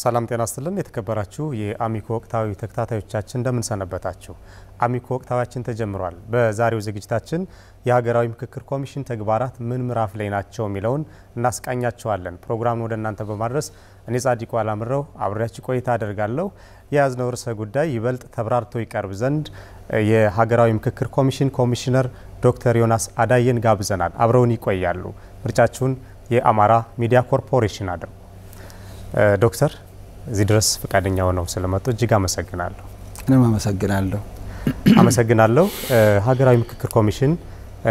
ሰላም ጤና ይስጥልን የተከበራችሁ የአሚኮ ወቅታዊ ተከታታዮቻችን እንደምን ሰነበታችሁ። አሚኮ ወቅታዊያችን ተጀምሯል። በዛሬው ዝግጅታችን የሀገራዊ ምክክር ኮሚሽን ተግባራት ምን ምዕራፍ ላይ ናቸው የሚለውን እናስቃኛችኋለን። ፕሮግራሙን ወደ እናንተ በማድረስ እኔ ጻድቁ አላምረው አብሬያችሁ ቆይታ አደርጋለሁ። የያዝነው ርዕሰ ጉዳይ ይበልጥ ተብራርቶ ይቀርብ ዘንድ የሀገራዊ ምክክር ኮሚሽን ኮሚሽነር ዶክተር ዮናስ አዳየን ጋብዘናል። አብረውን ይቆያሉ። ምርጫችሁን የአማራ ሚዲያ ኮርፖሬሽን አድርጉ። ዶክተር እዚህ ድረስ ፈቃደኛ ሆነው ስለመጡ እጅግ አመሰግናለሁ። እኔም አመሰግናለሁ። ሀገራዊ ምክክር ኮሚሽን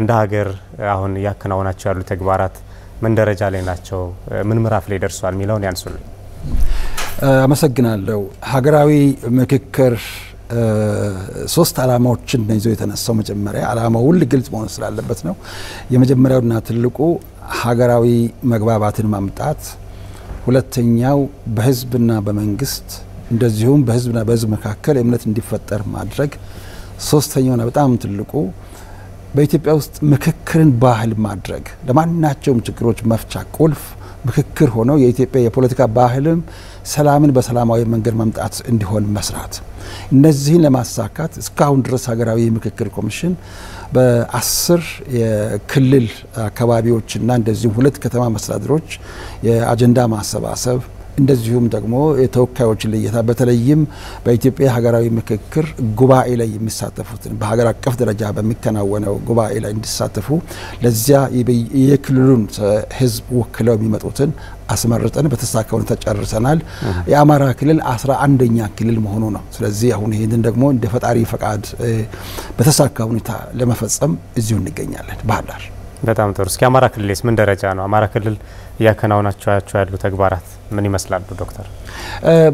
እንደ ሀገር አሁን ያከናወናቸው ያሉ ተግባራት ምን ደረጃ ላይ ናቸው? ምን ምዕራፍ ላይ ደርሷል የሚለውን ያንሱልኝ። አመሰግናለሁ። ሀገራዊ ምክክር ሶስት አላማዎችን ይዞ የተነሳው መጀመሪያ አላማው ሁሉ ግልጽ መሆን ስላለበት ነው። የመጀመሪያውና ትልቁ ሀገራዊ መግባባትን ማምጣት፣ ሁለተኛው በህዝብና በመንግስት እንደዚሁም በህዝብና በህዝብ መካከል እምነት እንዲፈጠር ማድረግ፣ ሶስተኛውና በጣም ትልቁ በኢትዮጵያ ውስጥ ምክክርን ባህል ማድረግ፣ ለማናቸውም ችግሮች መፍቻ ቁልፍ ምክክር ሆኖ የኢትዮጵያ የፖለቲካ ባህልም ሰላምን በሰላማዊ መንገድ ማምጣት እንዲሆን መስራት። እነዚህን ለማሳካት እስካሁን ድረስ ሀገራዊ ምክክር ኮሚሽን በ10 የክልል አካባቢዎችና እንደዚሁም 2 ከተማ መስተዳድሮች የአጀንዳ ማሰባሰብ እንደዚሁም ደግሞ የተወካዮች ለየታ በተለይም በኢትዮጵያ ሀገራዊ ምክክር ጉባኤ ላይ የሚሳተፉትን በሀገር አቀፍ ደረጃ በሚከናወነው ጉባኤ ላይ እንዲሳተፉ ለዚያ የክልሉን ህዝብ ወክለው የሚመጡትን አስመርጠን በተሳካ ሁኔታ ጨርሰናል። የአማራ ክልል 11ኛ ክልል መሆኑ ነው። ስለዚህ አሁን ይሄንን ደግሞ እንደ ፈጣሪ ፈቃድ በተሳካ ሁኔታ ለመፈጸም እዚሁ እንገኛለን ባህር ዳር። በጣም ጥሩ። እስኪ አማራ ክልልስ ምን ደረጃ ነው? አማራ ክልል ያከናወናቸው ያሉ ተግባራት ምን ይመስላሉ ዶክተር?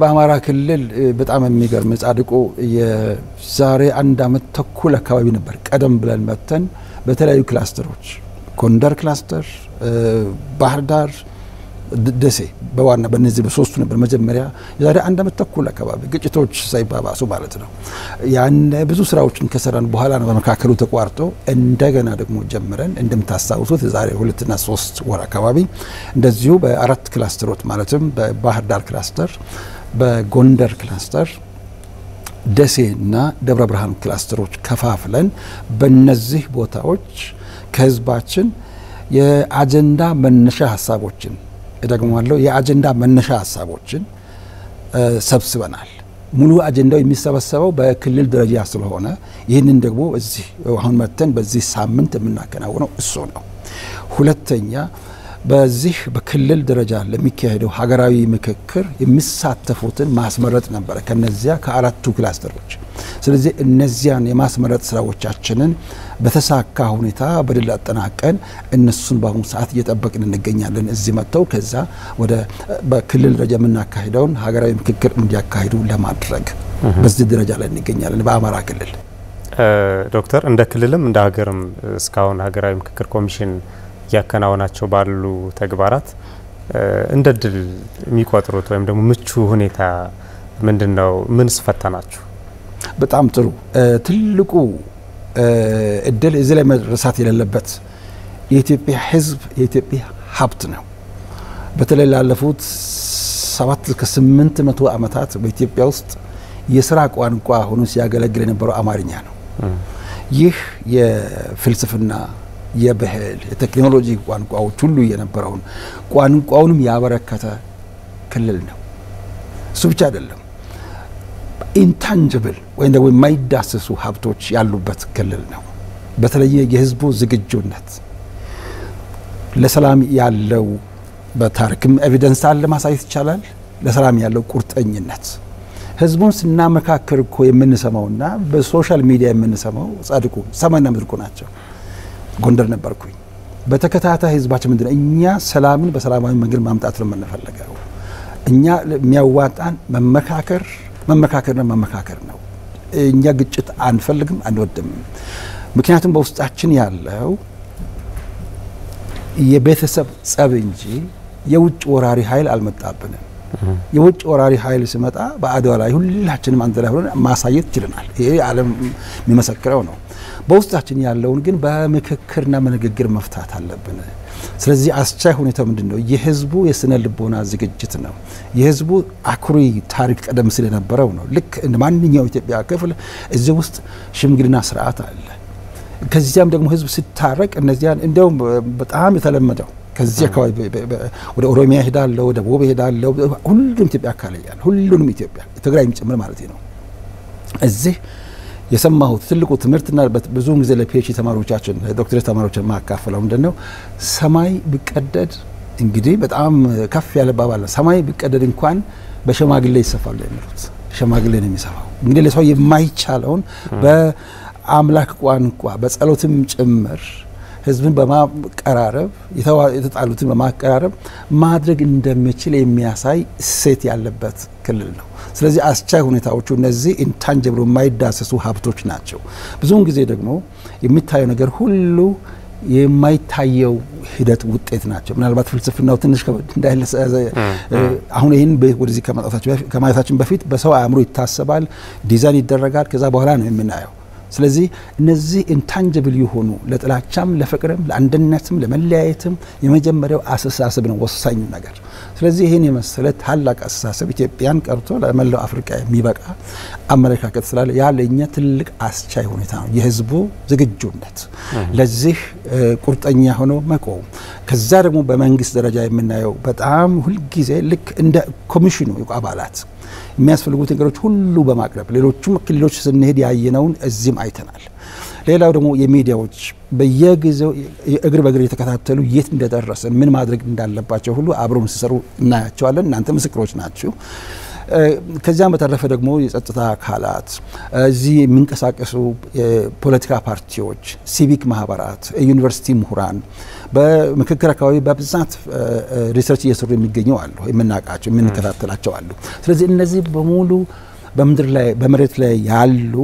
በአማራ ክልል በጣም የሚገርም ጻድቁ የዛሬ 1 ዓመት ተኩል አካባቢ ነበር ቀደም ብለን መተን በተለያዩ ክላስተሮች ጎንደር ክላስተር፣ ባህር ዳር፣ ደሴ በዋና በነዚህ በሶስቱ ነበር መጀመሪያ የዛሬ 1 ዓመት ተኩል አካባቢ ግጭቶች ሳይባባሱ ማለት ነው። ያን ብዙ ስራዎችን ከሰራን በኋላ ነው በመካከሉ ተቋርጦ እንደገና ደግሞ ጀምረን እንደምታስታውሱት የዛሬ 2 እና 3 ወር አካባቢ እንደዚሁ በ4 ክላስተሮች ማለትም በባህር ዳር ክላስተር፣ በጎንደር ክላስተር፣ ደሴና ደብረ ብርሃን ክላስተሮች ከፋፍለን በእነዚህ ቦታዎች ከህዝባችን የአጀንዳ መነሻ ሀሳቦችን እደግማለሁ የአጀንዳ መነሻ ሀሳቦችን ሰብስበናል። ሙሉ አጀንዳው የሚሰበሰበው በክልል ደረጃ ስለሆነ ይህንን ደግሞ እዚህ አሁን መተን በዚህ ሳምንት የምናከናውነው እሱ ነው። ሁለተኛ በዚህ በክልል ደረጃ ለሚካሄደው ሀገራዊ ምክክር የሚሳተፉትን ማስመረጥ ነበር ከነዚያ ከ4ቱ ክላስተሮች። ስለዚህ እነዚያን የማስመረጥ ስራዎቻችንን በተሳካ ሁኔታ በድል አጠናቀን እነሱን በአሁኑ ሰዓት እየጠበቅን እንገኛለን። እዚህ መጥተው ከዛ ወደ በክልል ደረጃ የምናካሂደውን ሀገራዊ ምክክር እንዲያካሂዱ ለማድረግ በዚህ ደረጃ ላይ እንገኛለን በአማራ ክልል። ዶክተር እንደ ክልልም እንደ ሀገርም እስካሁን ሀገራዊ ምክክር ኮሚሽን ያከናወናቸው ባሉ ተግባራት እንደ ድል የሚቆጥሩት ወይም ደግሞ ምቹ ሁኔታ ምንድነው? ምን ስፈተናችሁ? በጣም ጥሩ። ትልቁ እድል እዚህ ላይ መረሳት የሌለበት የኢትዮጵያ ህዝብ የኢትዮጵያ ሀብት ነው። በተለይ ላለፉት 7 እስከ 800 ዓመታት በኢትዮጵያ ውስጥ የሥራ ቋንቋ ሆኖ ሲያገለግል የነበረው አማርኛ ነው። ይህ የፍልስፍና የባህል የቴክኖሎጂ ቋንቋዎች ሁሉ የነበረውን ቋንቋውንም ያበረከተ ክልል ነው። እሱ ብቻ አይደለም፣ ኢንታንጅብል ወይም ደግሞ የማይዳሰሱ ሀብቶች ያሉበት ክልል ነው። በተለይ የህዝቡ ዝግጁነት ለሰላም ያለው በታሪክም ኤቪደንስ አለ ማሳየት ይቻላል። ለሰላም ያለው ቁርጠኝነት ህዝቡን ስናመካክር እኮ የምንሰማውና በሶሻል ሚዲያ የምንሰማው ጻድቁ ሰማይና ምድር ናቸው። ጎንደር ነበርኩኝ። በተከታታይ ህዝባችን ምንድነው እኛ ሰላምን በሰላማዊ መንገድ ማምጣት ነው የምንፈልገው። እኛ የሚያዋጣን መመካከር ነው። እኛ ግጭት አንፈልግም፣ አንወድም። ምክንያቱም በውስጣችን ያለው የቤተሰብ ጸብ እንጂ የውጭ ወራሪ ኃይል አልመጣብንም። የውጭ ወራሪ ኃይል ሲመጣ በአድዋ ላይ ሁላችንም አንድ ላይ ሆነን ማሳየት ይችላል። ይሄ ዓለም የሚመሰክረው ነው። በውስጣችን ያለውን ግን በምክክርና በንግግር መፍታት አለብን። ስለዚህ አስቻይ ሁኔታው ምንድነው? የህዝቡ የስነ ልቦና ዝግጅት ነው። የህዝቡ አኩሪ ታሪክ ቀደም ሲል የነበረው ነው። ልክ እንደ ማንኛውም ኢትዮጵያ ክፍል እዚህ ውስጥ ሽምግልና ስርዓት አለ። ከዚያም ደግሞ ህዝብ ሲታረቅ እነዚያን እንደውም በጣም የተለመደው ከዚህ አካባቢ ወደ ኦሮሚያ ሄዳለሁ፣ ወደ ደቡብ ሄዳለሁ፣ ሁሉም ኢትዮጵያ አካባቢ ሁሉንም ኢትዮጵያ ትግራይም ጭምር ማለት ነው። እዚህ የሰማሁት ትልቁ ትምህርትና ብዙውን ጊዜ ለፒኤችዲ ተማሪዎቻችን ዶክተሬት ተማሪዎችን ማካፈለው ምንድነው? ሰማይ ቢቀደድ እንግዲህ በጣም ከፍ ያለ ባባል ሰማይ ቢቀደድ እንኳን በሸማግሌ ይሰፋል የሚሉት ሸማግሌ ነው የሚሰፋው። እንግዲህ ለሰው የማይቻለውን በአምላክ ቋንቋ በጸሎትም ጭምር ህዝብን በማቀራረብ የተጣሉትን በማቀራረብ ማድረግ እንደሚችል የሚያሳይ እሴት ያለበት ክልል ነው። ስለዚህ አስቻይ ሁኔታዎቹ እነዚህ ኢንታንጅብል የማይዳሰሱ ሀብቶች ናቸው። ብዙውን ጊዜ ደግሞ የሚታየው ነገር ሁሉ የማይታየው ሂደት ውጤት ናቸው። ምናልባት ፍልስፍናው ትንሽ እንዳይለሰ አሁን ይህን ወደዚህ ከማየታችን በፊት በሰው አእምሮ ይታሰባል፣ ዲዛይን ይደረጋል፣ ከዛ በኋላ ነው የምናየው። ስለዚህ እነዚህ ኢንታንጅብል የሆኑ ለጥላቻም ለፍቅርም ለአንድነትም ለመለያየትም የመጀመሪያው አስተሳሰብ ነው ወሳኙ ነገር። ስለዚህ ይህን የመሰለ ታላቅ አስተሳሰብ ኢትዮጵያን ቀርቶ ለመላው አፍሪካ የሚበቃ አመለካከት ስላለ ያለኛ ትልቅ አስቻይ ሁኔታ ነው የህዝቡ ዝግጁነት ለዚህ ቁርጠኛ ሆኖ መቆም። ከዛ ደግሞ በመንግስት ደረጃ የምናየው በጣም ሁልጊዜ ልክ እንደ ኮሚሽኑ አባላት የሚያስፈልጉት ነገሮች ሁሉ በማቅረብ ሌሎቹም ክልሎች ስንሄድ ያየነውን እዚህም አይተናል። ሌላው ደግሞ የሚዲያዎች በየጊዜው እግር በእግር የተከታተሉ የት እንደደረሰን ምን ማድረግ እንዳለባቸው ሁሉ አብረውን ሲሰሩ እናያቸዋለን። እናንተ ምስክሮች ናችሁ። ከዚያም በተረፈ ደግሞ የጸጥታ አካላት እዚህ የሚንቀሳቀሱ ፖለቲካ ፓርቲዎች፣ ሲቪክ ማህበራት፣ ዩኒቨርሲቲ ምሁራን በምክክር አካባቢ በብዛት ሪሰርች እየሰሩ የሚገኙ አሉ፣ የምናውቃቸው የምንከታተላቸው አሉ። ስለዚህ እነዚህ በሙሉ በምድር ላይ በመሬት ላይ ያሉ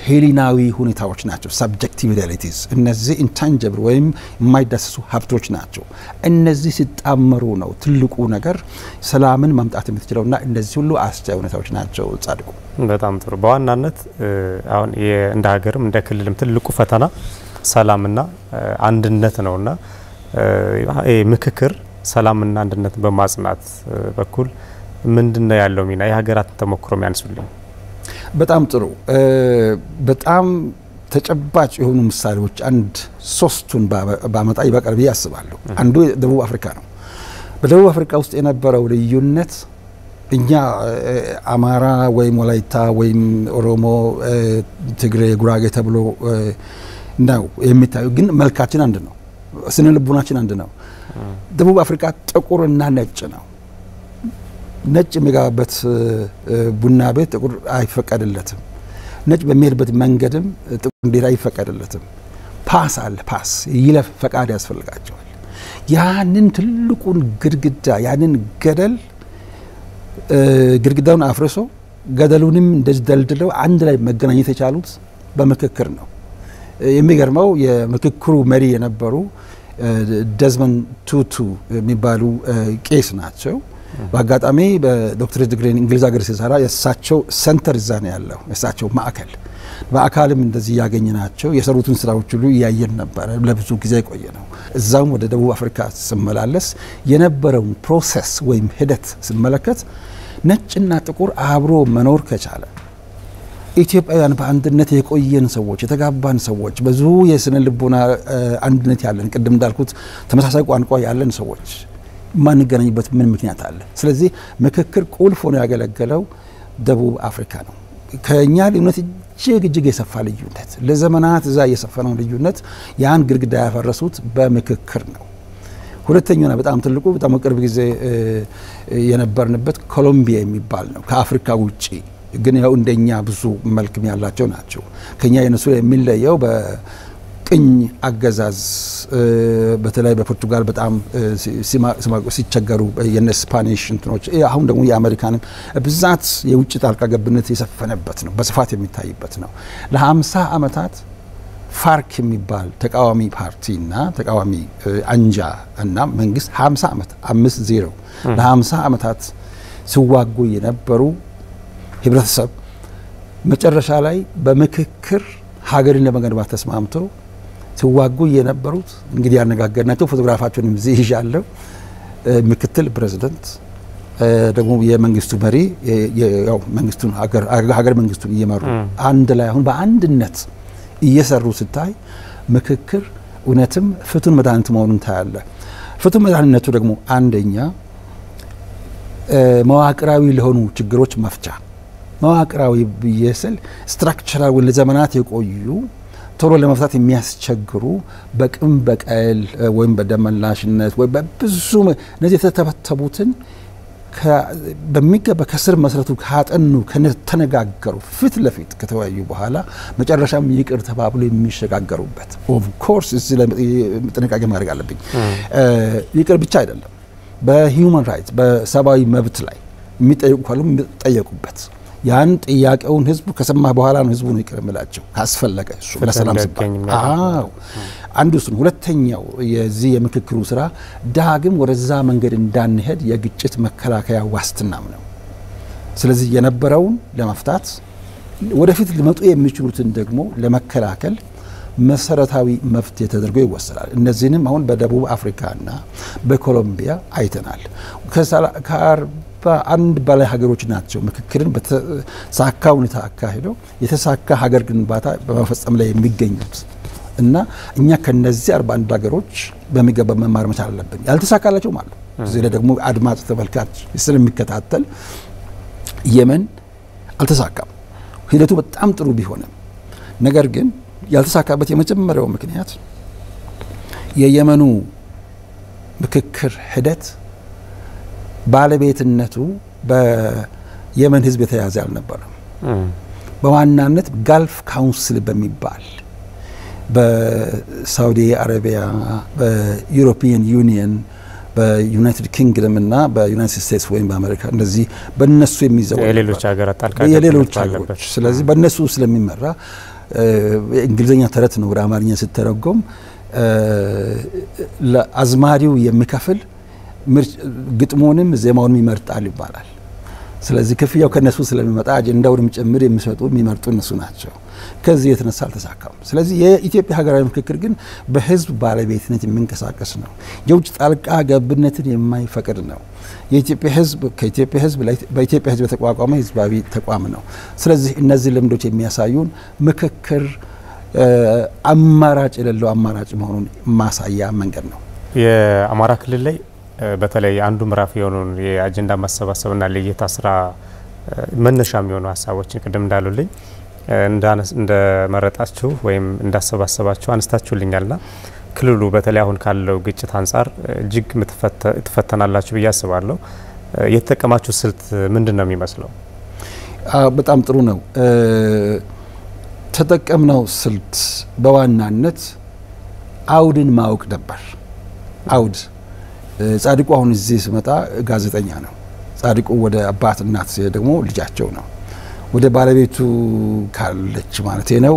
ሄሊናዊ ሁኔታዎች ናቸው። ሰብጀክቲቭ ሪያሊቲስ እነዚህ ኢንታንጅብል ወይም የማይዳሰሱ ሀብቶች ናቸው። እነዚህ ሲጣመሩ ነው ትልቁ ነገር ሰላምን ማምጣት የምትችለውና እነዚህ ሁሉ አስቻይ ሁኔታዎች ናቸው። ጻድቁ በጣም ጥሩ። በዋናነት አሁን እንደ ሀገርም እንደ ክልልም ትልቁ ፈተና ሰላምና አንድነት ነውና ምክክር ሰላምና አንድነት በማጽናት በኩል ምንድነው ያለው ሚና? የሀገራትን ተሞክሮ ያንሱልኝ። በጣም ጥሩ። በጣም ተጨባጭ የሆኑ ምሳሌዎች አንድ ሶስቱን ባመጣ ይበቃል ብዬ አስባለሁ። አንዱ ደቡብ አፍሪካ ነው። በደቡብ አፍሪካ ውስጥ የነበረው ልዩነት እኛ አማራ ወይም ወላይታ ወይም ኦሮሞ፣ ትግሬ፣ ጉራጌ ተብሎ ነው የሚታዩ፣ ግን መልካችን አንድ ነው፣ ስነ ልቡናችን አንድ ነው። ደቡብ አፍሪካ ጥቁርና ነጭ ነው። ነጭ የሚገባበት ቡና ቤት ጥቁር አይፈቀድለትም። ነጭ በሚሄድበት መንገድም ጥቁር እንዲሄድ አይፈቀድለትም። ፓስ አለ፣ ፓስ ይለፍ ፈቃድ ያስፈልጋቸዋል። ያንን ትልቁን ግድግዳ ያንን ገደል ግድግዳውን አፍርሶ ገደሉንም እንደዚህ ደልድለው አንድ ላይ መገናኘት የቻሉት በምክክር ነው። የሚገርመው የምክክሩ መሪ የነበሩ ደዝመንድ ቱቱ የሚባሉ ቄስ ናቸው። በአጋጣሚ በዶክተሬት ዲግሪ እንግሊዝ ሀገር ሲሰራ የእሳቸው ሰንተር እዛ ነው ያለው፣ የእሳቸው ማዕከል። በአካልም እንደዚህ ያገኘ ናቸው። የሰሩትን ስራዎች ሁሉ እያየን ነበር። ለብዙ ጊዜ የቆየ ነው። እዛም ወደ ደቡብ አፍሪካ ስመላለስ የነበረውን ፕሮሰስ ወይም ሂደት ስመለከት ነጭና ጥቁር አብሮ መኖር ከቻለ ኢትዮጵያውያን በአንድነት የቆየን ሰዎች፣ የተጋባን ሰዎች፣ ብዙ የስነ ልቦና አንድነት ያለን፣ ቅድም እንዳልኩት ተመሳሳይ ቋንቋ ያለን ሰዎች ማንገናኝበት ምን ምክንያት አለ? ስለዚህ ምክክር ቁልፍ ሆኖ ያገለገለው ደቡብ አፍሪካ ነው። ከኛ ልዩነት እጅግ የሰፋ ልዩነት ለዘመናት እዛ የሰፈነው ልዩነት ያን ግድግዳ ያፈረሱት በምክክር ነው። ሁለተኛውና በጣም ትልቁ በጣም ቅርብ ጊዜ የነበርንበት ኮሎምቢያ የሚባል ነው። ከአፍሪካ ውጪ ግን ያው እንደኛ ብዙ መልክም ያላቸው ናቸው። ከኛ የነሱ የሚለየው በቅኝ አገዛዝ በተለይ በፖርቱጋል በጣም ሲቸገሩ የነ ስፓኒሽ እንትኖች፣ አሁን ደግሞ የአሜሪካንም ብዛት የውጭ ጣልቃ ገብነት የሰፈነበት ነው፣ በስፋት የሚታይበት ነው። ለ50 ዓመታት ፋርክ የሚባል ተቃዋሚ ፓርቲና ተቃዋሚ አንጃ እና መንግስት 50 ዓመት 50 ለ50 ዓመታት ሲዋጉ የነበሩ ህብረተሰብ መጨረሻ ላይ በምክክር ሀገርን ለመገንባት ተስማምተው ሲዋጉ የነበሩት እንግዲህ ያነጋገርናቸው ፎቶግራፋቸውን እዚህ ይዣለሁ። ምክትል ፕሬዝዳንት ደግሞ የመንግስቱ መሪ ያው መንግስቱን ሀገር መንግስቱን እየመሩ አንድ ላይ አሁን በአንድነት እየሰሩ ስታይ ምክክር እውነትም ፍቱን መድኃኒት መሆኑን ታያለ። ፍቱን መድኃኒነቱ ደግሞ አንደኛ መዋቅራዊ ለሆኑ ችግሮች መፍቻ መዋቅራዊ ብየስል ስትራክቸራል ለዘመናት የቆዩ ቶሎ ለመፍታት የሚያስቸግሩ በቅም በቀል ወይም በደመላሽነት ወይ በብዙ እነዚህ የተተበተቡትን በሚገባ ከስር መሰረቱ ካጠኑ ከተነጋገሩ ፊት ለፊት ከተወያዩ በኋላ መጨረሻም ይቅር ተባብሎ የሚሸጋገሩበት ኦፍ ኮርስ እዚህ ጥንቃቄ ማድረግ አለብኝ። ይቅር ብቻ አይደለም በሂውማን ራይት በሰብአዊ መብት ላይ የሚጠየቁ ካሉ የሚጠየቁበት ያን ጥያቄውን ህዝቡ ከሰማ በኋላ ነው ህዝቡ ነው ይቅር የሚላቸው ካስፈለገ እሱ ለሰላም ሲባል አንዱ እሱ። ሁለተኛው የዚህ የምክክሩ ስራ ዳግም ወደዛ መንገድ እንዳንሄድ የግጭት መከላከያ ዋስትናም ነው። ስለዚህ የነበረውን ለመፍታት ወደፊት ሊመጡ የሚችሉትን ደግሞ ለመከላከል መሰረታዊ መፍትሄ ተደርጎ ይወሰዳል። እነዚህንም አሁን በደቡብ አፍሪካና በኮሎምቢያ አይተናል። ከ41 በላይ ሀገሮች ናቸው ምክክርን በተሳካ ሁኔታ አካሂደው የተሳካ ሀገር ግንባታ በመፈጸም ላይ የሚገኙት እና እኛ ከነዚህ 41 ሀገሮች በሚገባ መማር መቻል አለብን። ያልተሳካላቸው ማለት እዚህ ላይ ደግሞ አድማጭ ተመልካች ስለሚከታተል የመን አልተሳካም። ሂደቱ በጣም ጥሩ ቢሆንም ነገር ግን ያልተሳካበት የመጀመሪያው ምክንያት የየመኑ ምክክር ሂደት ባለቤትነቱ በየመን ህዝብ የተያዘ አልነበረም። በዋናነት ጋልፍ ካውንስል በሚባል በሳውዲ አረቢያ በዩሮፒያን ዩኒየን በዩናይትድ ኪንግደም እና በዩናይትድ ስቴትስ ወይም በአሜሪካ እንደዚህ በእነሱ የሚዘው የሌሎች ሀገራት ጣልቃ የሌሎች ሀገሮች ስለዚህ በእነሱ ስለሚመራ እንግሊዘኛ ተረት ነው ወደ አማርኛ ሲተረጎም ለአዝማሪው የሚከፍል ግጥሞንም ዜማውንም ይመርጣል ይባላል። ስለዚህ ክፍያው ከነሱ ስለሚመጣ አጀንዳውንም ጭምር የሚሰጡ የሚመርጡ እነሱ ናቸው። ከዚህ የተነሳ አልተሳካም። ስለዚህ የኢትዮጵያ ሀገራዊ ምክክር ግን በህዝብ ባለቤትነት የሚንቀሳቀስ ነው። የውጭ ጣልቃ ገብነትን የማይፈቅድ ነው። የኢትዮጵያ ህዝብ ከኢትዮጵያ ህዝብ በኢትዮጵያ ህዝብ የተቋቋመ ህዝባዊ ተቋም ነው። ስለዚህ እነዚህ ልምዶች የሚያሳዩን ምክክር አማራጭ የሌለው አማራጭ መሆኑን ማሳያ መንገድ ነው። የአማራ ክልል ላይ በተለይ አንዱ ምዕራፍ የሆኑን የአጀንዳ ማሰባሰብና ለየታ ስራ መነሻ የሚሆኑ ሀሳቦችን ቅድም እንዳሉልኝ እንደመረጣችሁ ወይም እንዳሰባሰባችሁ አንስታችሁልኛልና ክልሉ በተለይ አሁን ካለው ግጭት አንጻር እጅግ ትፈተናላችሁ ብዬ አስባለሁ። የተጠቀማችሁ ስልት ምንድነው የሚመስለው? በጣም ጥሩ ነው። ተጠቀምነው ስልት በዋናነት አውድን ማወቅ ነበር። አውድ ጻድቁ አሁን እዚህ ሲመጣ ጋዜጠኛ ነው። ጻድቁ ወደ አባት እናት ደግሞ ልጃቸው ነው። ወደ ባለቤቱ ካለች ማለት ነው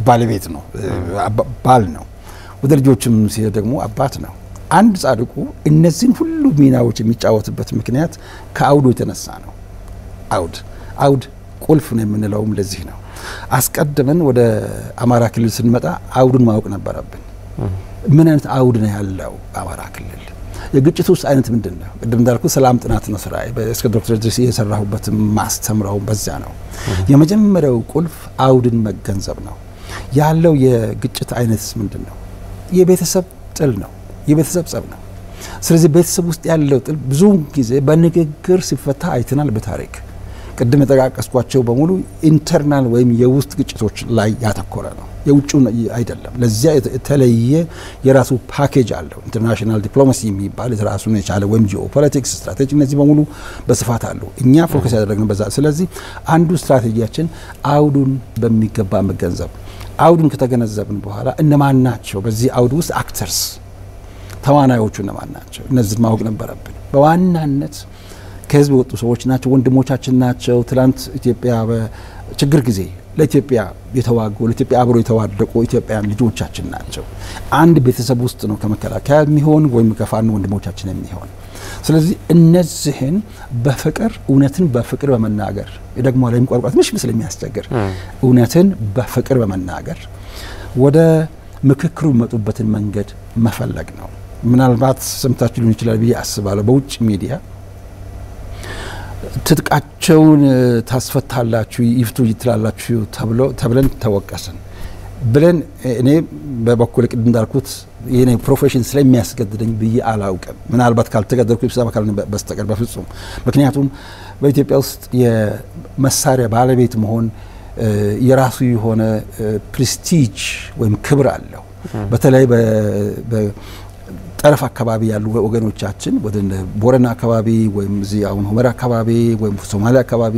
ባለቤት ነው ባል ነው። ወደ ልጆችም ሲሄድ ደግሞ አባት ነው። አንድ ጻድቁ እነዚህን ሁሉ ሚናዎች የሚጫወትበት ምክንያት ከአውዱ የተነሳ ነው። አውድ ቁልፍ ነው የምንለውም ለዚህ ነው። አስቀድመን ወደ አማራ ክልል ስንመጣ አውዱን ማወቅ ነበረብን። ምን አይነት አውድ ነው ያለው አማራ ክልል? የግጭት ውስጥ አይነት ምንድነው? ቅድም እንዳልኩ ሰላም ጥናት ነው ስራዬ። እስከ ዶክተር ድረስ የሰራሁበት ማስተምረው በዚያ ነው። የመጀመሪያው ቁልፍ አውድን መገንዘብ ነው። ያለው የግጭት አይነትስ ምንድነው? የቤተሰብ ጥል ነው፣ የቤተሰብ ጸብ ነው። ስለዚህ ቤተሰብ ውስጥ ያለው ጥል ብዙ ጊዜ በንግግር ሲፈታ አይተናል በታሪክ። ቅድም የተቃቀስኳቸው በሙሉ ኢንተርናል ወይም የውስጥ ግጭቶች ላይ ያተኮረ ነው፣ የውጭው አይደለም። ለዚያ የተለየ የራሱ ፓኬጅ አለው። ኢንተርናሽናል ዲፕሎማሲ የሚባል የራሱን የቻለ ወይም ጂኦፖለቲክስ ስትራቴጂ፣ እነዚህ በሙሉ በስፋት አሉ። እኛ ፎከስ ያደረግነው በዛ። ስለዚህ አንዱ ስትራቴጂያችን አውዱን በሚገባ መገንዘብ። አውዱን ከተገነዘብን በኋላ እነማን ናቸው በዚህ አውድ ውስጥ አክተርስ፣ ተዋናዮቹ እነማን ናቸው? እነዚህን ማወቅ ነበረብን። በዋናነት ከህዝብ የወጡ ሰዎች ናቸው፣ ወንድሞቻችን ናቸው። ትላንት ኢትዮጵያ በችግር ጊዜ ለኢትዮጵያ የተዋጉ ለኢትዮጵያ አብሮ የተዋደቁ ኢትዮጵያውያን ልጆቻችን ናቸው። አንድ ቤተሰብ ውስጥ ነው ከመከላከያ የሚሆን ወይም ከፋኖ ወንድሞቻችን የሚሆን። ስለዚህ እነዚህን በፍቅር እውነትን በፍቅር በመናገር ደግሞ ላይ ቋንቋ ትንሽ ስለሚያስቸግር እውነትን በፍቅር በመናገር ወደ ምክክሩ መጡበትን መንገድ መፈለግ ነው። ምናልባት ሰምታችሁ ሊሆን ይችላል ብዬ አስባለሁ። በውጭ ሚዲያ ትጥቃቸውን ታስፈታላችሁ ይፍቱ ይትላላችሁ ተብለን ተወቀስን ብለን እኔ በበኩል ቅድም እንዳልኩት የኔ ፕሮፌሽን ስለሚያስገድደኝ ብዬ አላውቅም። ምናልባት ካልተገደድኩ ይብሳ ካልን በስተቀር በፍጹም። ምክንያቱም በኢትዮጵያ ውስጥ የመሳሪያ ባለቤት መሆን የራሱ የሆነ ፕሬስቲጅ ወይም ክብር አለው። በተለይ ጠረፍ አካባቢ ያሉ ወገኖቻችን ወደ ቦረና አካባቢ ወይም እዚህ አሁን ሁመራ አካባቢ ወይም ሶማሊያ አካባቢ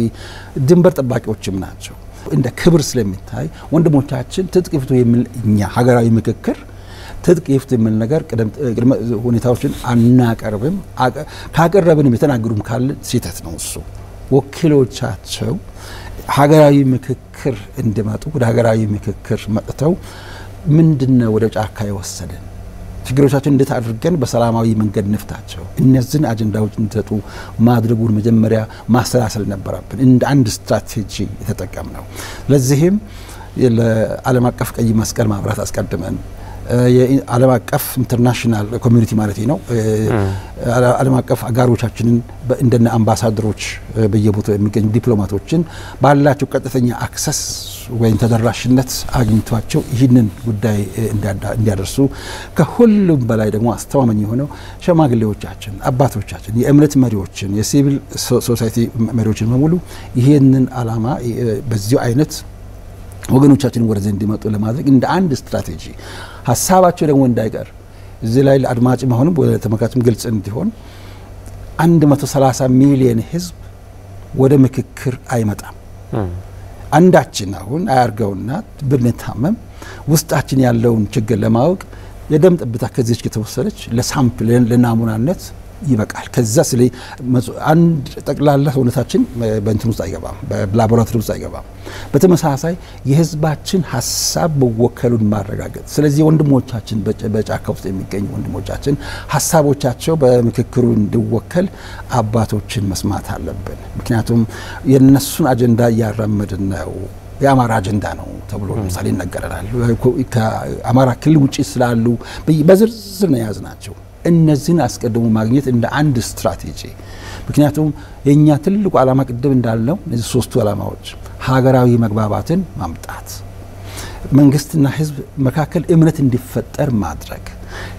ድንበር ጠባቂዎችም ናቸው። እንደ ክብር ስለሚታይ ወንድሞቻችን ትጥቅ ይፍቱ የሚል እኛ ሀገራዊ ምክክር ትጥቅ ይፍቱ የሚል ነገር ቅድመ ሁኔታዎችን አናቀርብም። ካቀረብንም የተናገሩም ካለ ስህተት ነው። እሱ ወኪሎቻቸው ሀገራዊ ምክክር እንዲመጡ ወደ ሀገራዊ ምክክር መጥተው ምንድነው ወደ ጫካ የወሰደን ችግሮቻችን እንዴት አድርገን በሰላማዊ መንገድ ንፍታቸው እነዚህን አጀንዳዎች እንዲሰጡ ማድረጉን መጀመሪያ ማሰላሰል ነበረብን። እንደ አንድ ስትራቴጂ የተጠቀምነው ለዚህም ለዓለም አቀፍ ቀይ መስቀል ማብራት አስቀድመን የዓለም አቀፍ ኢንተርናሽናል ኮሚኒቲ ማለት ነው ዓለም አቀፍ አጋሮቻችንን እንደነ አምባሳደሮች በየቦታው የሚገኙ ዲፕሎማቶችን ባላቸው ቀጥተኛ አክሰስ ወይም ተደራሽነት አግኝቷቸው ይህንን ጉዳይ እንዲያደርሱ ከሁሉም በላይ ደግሞ አስተማማኝ የሆነው ሸማግሌዎቻችን አባቶቻችን የእምነት መሪዎችን የሲቪል ሶሳይቲ መሪዎችን በሙሉ ይህንን ዓላማ በዚሁ አይነት ወገኖቻችን ወደዚህ እንዲመጡ ለማድረግ እንደ አንድ ስትራቴጂ ሐሳባቸው ደግሞ እንዳይቀር እዚህ ላይ ለአድማጭ መሆኑም ወደ ተመልካችም ግልጽ እንዲሆን 130 ሚሊዮን ህዝብ ወደ ምክክር አይመጣም። አንዳችን አሁን አያርገውና ብንታመም ውስጣችን ያለውን ችግር ለማወቅ የደም ጠብታ ከዚህች ከተወሰደች ለሳምፕል ለናሙናነት ይበቃል። ከዛ ስለ አንድ ጠቅላላ ሰውነታችን በእንትን ውስጥ አይገባም፣ በላቦራቶሪ ውስጥ አይገባም። በተመሳሳይ የህዝባችን ሐሳብ መወከሉን ማረጋገጥ። ስለዚህ ወንድሞቻችን በጫካ ውስጥ የሚገኙ ወንድሞቻችን ሐሳቦቻቸው በምክክሩ እንዲወከል አባቶችን መስማት አለብን። ምክንያቱም የነሱን አጀንዳ እያራመድን ነው። የአማራ አጀንዳ ነው ተብሎ ለምሳሌ ይነገራል። ከአማራ ክልል ውጪ ስላሉ በዝርዝር ነው የያዝናቸው። እነዚህን አስቀድሞ ማግኘት እንደ አንድ ስትራቴጂ። ምክንያቱም የኛ ትልቁ ዓላማ ቅድም እንዳልነው እነዚህ ሶስቱ ዓላማዎች ሀገራዊ መግባባትን ማምጣት፣ መንግስትና ህዝብ መካከል እምነት እንዲፈጠር ማድረግ፣